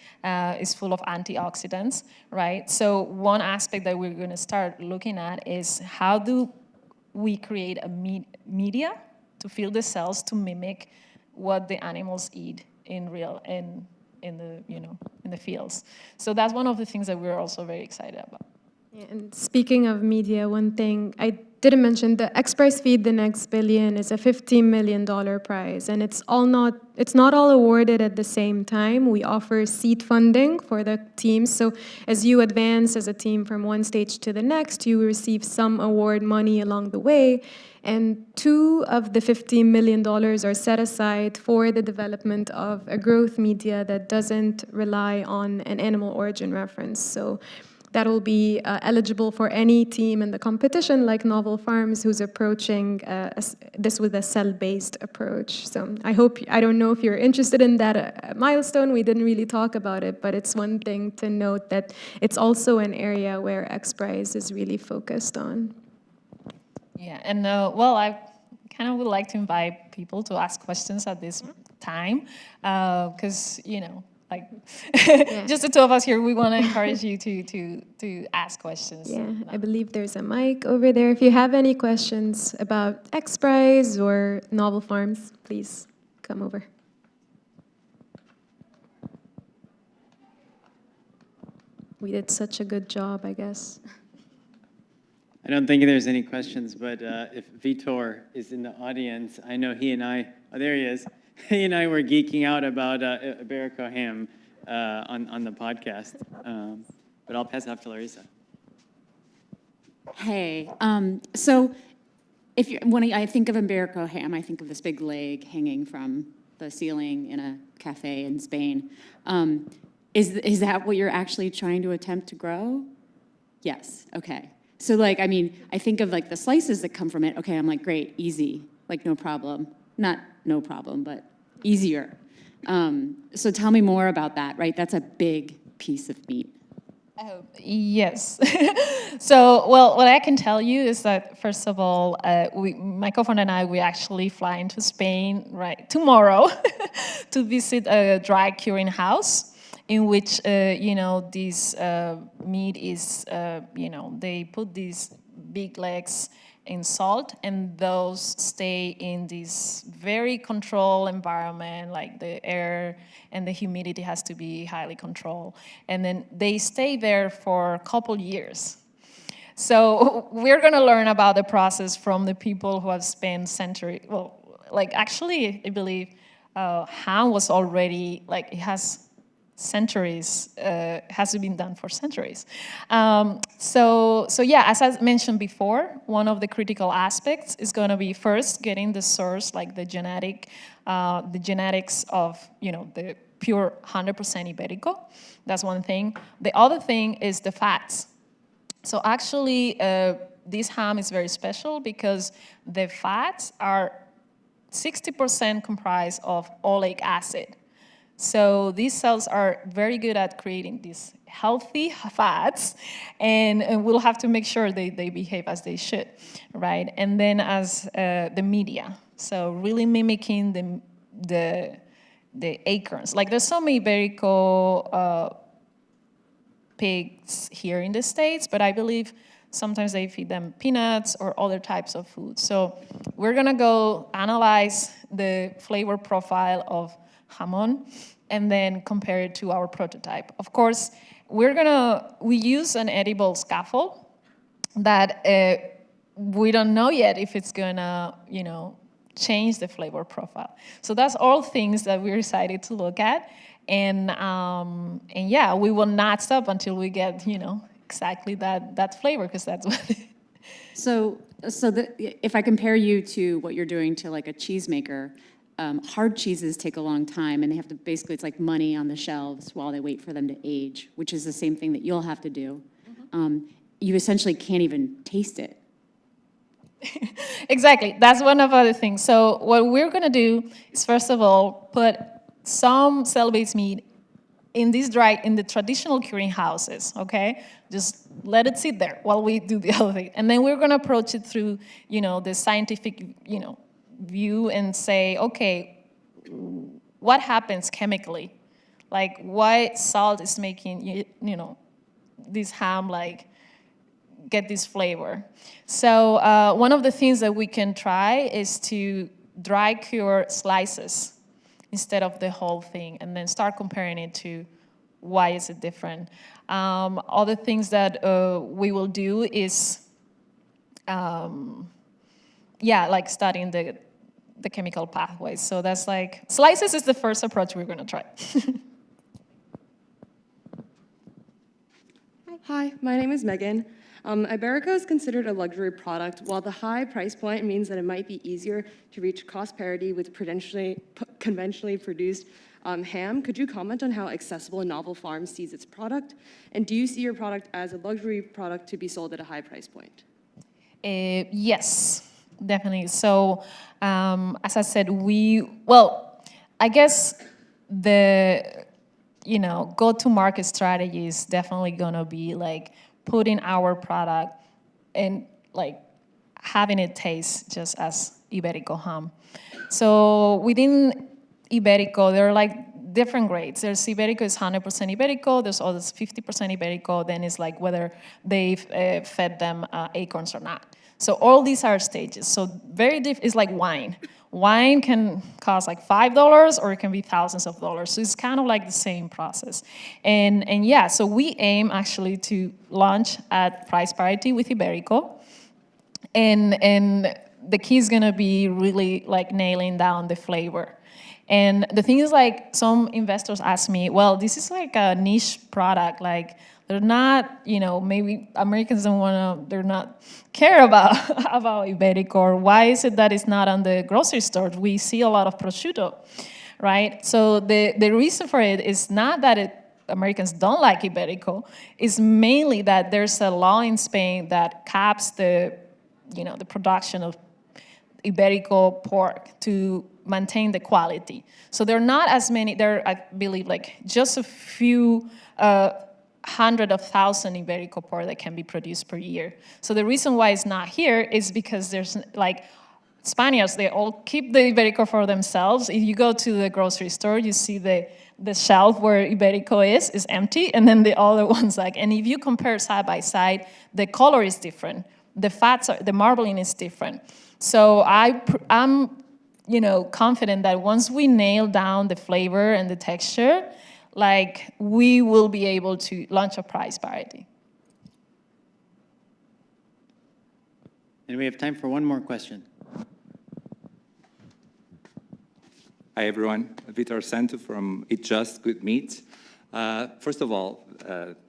is full of antioxidants, right? So one aspect that we're going to start looking at is how do we create a media to fill the cells to mimic what the animals eat in the fields. So that's one of the things that we're also very excited about. Yeah, and speaking of media, one thing I didn't mention, the XPRIZE Feed the Next Billion is a $15 million prize, and it's not all awarded at the same time. We offer seed funding for the teams, so as you advance as a team from one stage to the next, you receive some award money along the way, and 2 of the $15 million are set aside for the development of a growth media that doesn't rely on an animal origin reference. So that will be eligible for any team in the competition, like Novel Farms, who's approaching this with a cell-based approach. So I don't know if you're interested in that milestone. We didn't really talk about it, but it's one thing to note that it's also an area where XPRIZE is really focused on. Yeah, and I kind of would like to invite people to ask questions at this time, because, just the two of us here, we want to encourage you to ask questions. Yeah, I believe there's a mic over there. If you have any questions about XPRIZE or Novel Farms, please come over. We did such a good job, I guess. I don't think there's any questions, but if Vitor is in the audience, I know he and I, there he is, he and I were geeking out about Iberico ham on the podcast, but I'll pass it off to Larissa. Hey, so when I think of Iberico ham, I think of this big leg hanging from the ceiling in a cafe in Spain. Is that what you're actually trying to attempt to grow? Yes, okay. So I think of the slices that come from it. Okay, I'm like, great, easy, no problem. Not no problem, but easier. So tell me more about that, right? That's a big piece of meat. Yes. So, what I can tell you is that, first of all, my co-founder and I, we actually fly into Spain tomorrow to visit a dry curing house in which, this meat is, they put these big legs in salt, and those stay in this very controlled environment, like the air and the humidity has to be highly controlled. And then they stay there for a couple years. So we're gonna learn about the process from the people who have spent centuries, well, like actually, I believe ham was already, like it has centuries, has been done for centuries. So yeah, as I mentioned before, one of the critical aspects is going to be first getting the source, like the genetics of, the pure 100% Iberico. That's one thing. The other thing is the fats. So actually, this ham is very special because the fats are 60% comprised of oleic acid. So these cells are very good at creating these healthy fats, and we'll have to make sure they behave as they should, right? And then as the media, so really mimicking the acorns. Like there's some Iberico pigs here in the States, but I believe sometimes they feed them peanuts or other types of food. So we're gonna go analyze the flavor profile of jamon, and then compare it to our prototype. Of course, we use an edible scaffold that we don't know yet if it's gonna, change the flavor profile. So that's all things that we're excited to look at, and yeah, we will not stop until we get, exactly that flavor, because that's what. So if I compare you to what you're doing to like a cheesemaker, hard cheeses take a long time, and they have to basically, it's like money on the shelves while they wait for them to age, which is the same thing that you'll have to do. You essentially can't even taste it. Exactly, that's one of the other things. So what we're gonna do is, first of all, put some cell-based meat in the traditional curing houses, okay? Just let it sit there while we do the other thing. And then we're gonna approach it through, the scientific, view and say, okay, what happens chemically? Like why salt is making, this ham like get this flavor. So one of the things that we can try is to dry cure slices instead of the whole thing, and then start comparing it to why is it different. Other things that we will do is, like studying the chemical pathways. So that's like, slices is the first approach we're gonna try. Hi, my name is Megan. Iberico is considered a luxury product, while the high price point means that it might be easier to reach cost parity with conventionally produced ham. Could you comment on how accessible Novel Farms sees its product? And do you see your product as a luxury product to be sold at a high price point? Yes, definitely. So as I said, I guess the, go-to-market strategy is definitely gonna be like putting our product and like having it taste just as Iberico ham. So within Iberico, there are like different grades. There's Iberico is 100% Iberico, there's others 50% Iberico, then it's like whether they've fed them acorns or not. So all these are stages. So it's like wine. Wine can cost like $5 or it can be thousands of dollars. So it's kind of like the same process. And yeah, so we aim actually to launch at price parity with Iberico. And the key is gonna be really like nailing down the flavor. And the thing is, like, some investors ask me, well, this is like a niche product, like they're not, maybe Americans they're not care about Iberico, or why is it that it's not on the grocery store? We see a lot of prosciutto, right? So the reason for it is not that Americans don't like Iberico, it's mainly that there's a law in Spain that caps the production of Iberico pork to maintain the quality. So there are not as many, I believe, like just a few hundred of thousand Iberico pork that can be produced per year. So the reason why it's not here is because there's like, Spaniards, they all keep the Iberico for themselves. If you go to the grocery store, you see the shelf where Iberico is empty, and then the other one's like, and if you compare side by side, the color is different. the fats, the marbling is different. So I'm confident that once we nail down the flavor and the texture, like we will be able to launch a price parity. And we have time for one more question. Hi, everyone. Vitor Santo from Eat Just Good Meat. First of all,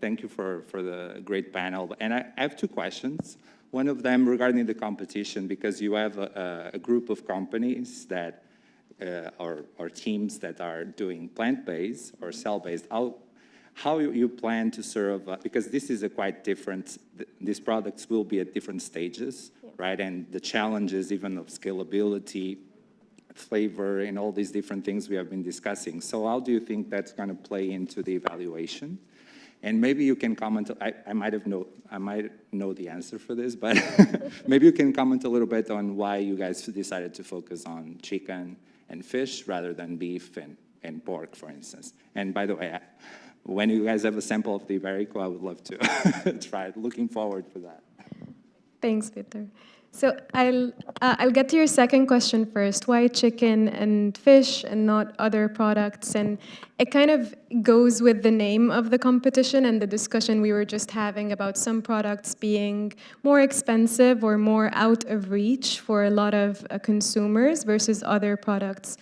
thank you for the great panel. And I have two questions. One of them regarding the competition, because you have a group of companies that, or teams that are doing plant-based or cell-based. How you plan to serve, because this is a quite different, these products will be at different stages, right? And the challenges even of scalability, flavor, and all these different things we have been discussing. So how do you think that's going to play into the evaluation? And maybe you can comment, I might know the answer for this, but maybe you can comment a little bit on why you guys decided to focus on chicken and fish rather than beef and pork, for instance. And by the way, when you guys have a sample of the Iberico, I would love to try it. Looking forward for that. Thanks, Peter. So I'll get to your second question first. Why chicken and fish and not other products? And it kind of goes with the name of the competition and the discussion we were just having about some products being more expensive or more out of reach for a lot of consumers versus other products.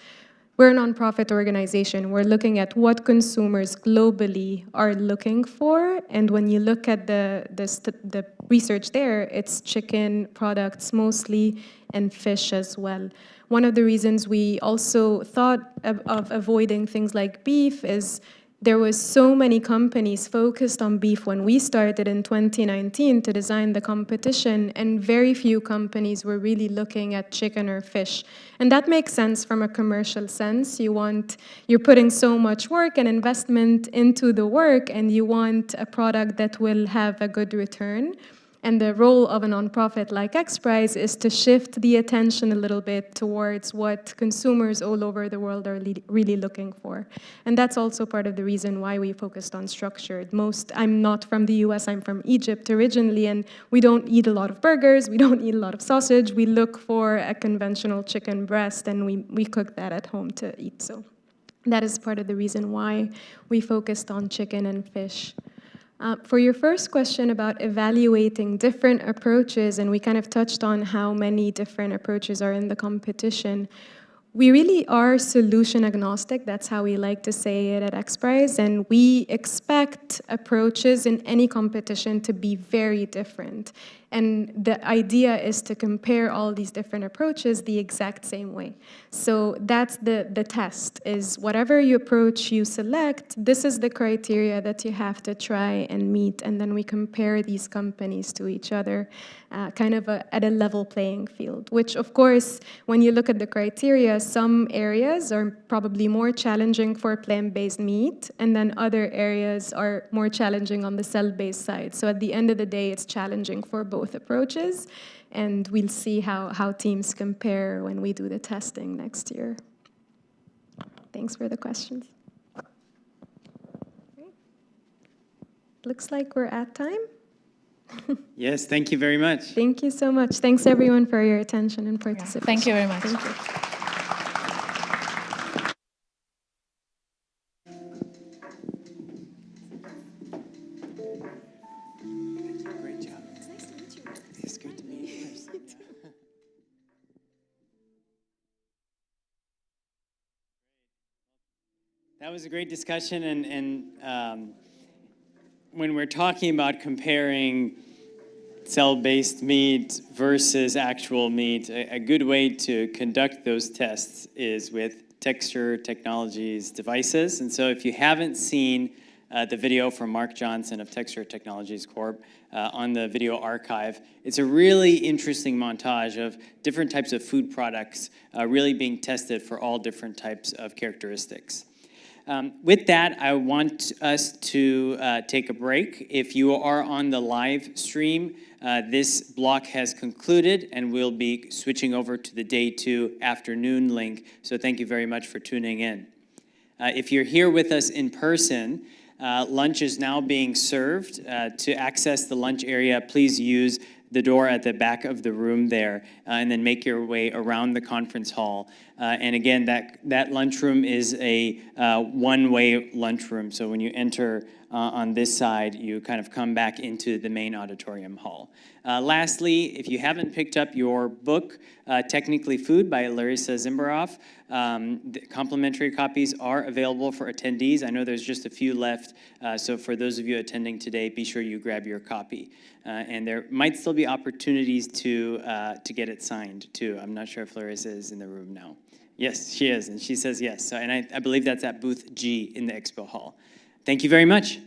We're a nonprofit organization. We're looking at what consumers globally are looking for. And when you look at the research there, it's chicken products mostly and fish as well. One of the reasons we also thought of avoiding things like beef is there was so many companies focused on beef when we started in 2019 to design the competition, and very few companies were really looking at chicken or fish. And that makes sense from a commercial sense. You're putting so much work and investment into the work, and you want a product that will have a good return. And the role of a nonprofit like XPRIZE is to shift the attention a little bit towards what consumers all over the world are really looking for. And that's also part of the reason why we focused on structured. I'm not from the US, I'm from Egypt originally, and we don't eat a lot of burgers, we don't eat a lot of sausage. We look for a conventional chicken breast, and we cook that at home to eat. So that is part of the reason why we focused on chicken and fish. For your first question about evaluating different approaches, and we kind of touched on how many different approaches are in the competition, we really are solution agnostic. That's how we like to say it at XPRIZE, and we expect approaches in any competition to be very different. And the idea is to compare all these different approaches the exact same way. So that's the test, is whatever approach you select, this is the criteria that you have to try and meet. And then we compare these companies to each other kind of at a level playing field, which of course, when you look at the criteria, some areas are probably more challenging for plant-based meat, and then other areas are more challenging on the cell-based side. So at the end of the day, it's challenging for both approaches, and we'll see how teams compare when we do the testing next year. Thanks for the questions. Looks like we're at time. Yes, thank you very much. Thank you so much. Thanks everyone for your attention and participation. Thank you very much. Thank you. Great job. It's nice to meet you. It's good to meet you. That was a great discussion, and when we're talking about comparing cell-based meat versus actual meat, a good way to conduct those tests is with Texture Technologies devices. And so if you haven't seen the video from Mark Johnson of Texture Technologies Corp. On the video archive, it's a really interesting montage of different types of food products really being tested for all different types of characteristics. With that, I want us to take a break. If you are on the live stream, this block has concluded, and we'll be switching over to the Day 2 afternoon link. So thank you very much for tuning in. If you're here with us in person, lunch is now being served. To access the lunch area, please use the door at the back of the room there, and then make your way around the conference hall. And again, that lunchroom is a one-way lunchroom. So when you enter on this side, you kind of come back into the main auditorium hall. Lastly, if you haven't picked up your book, Technically Food by Larissa Zimberoff, the complimentary copies are available for attendees. I know there's just a few left, so for those of you attending today, be sure you grab your copy. And there might still be opportunities to get it signed, too. I'm not sure if Larissa is in the room now. Yes, she is, and she says yes. So, and I believe that's at booth G in the expo hall. Thank you very much.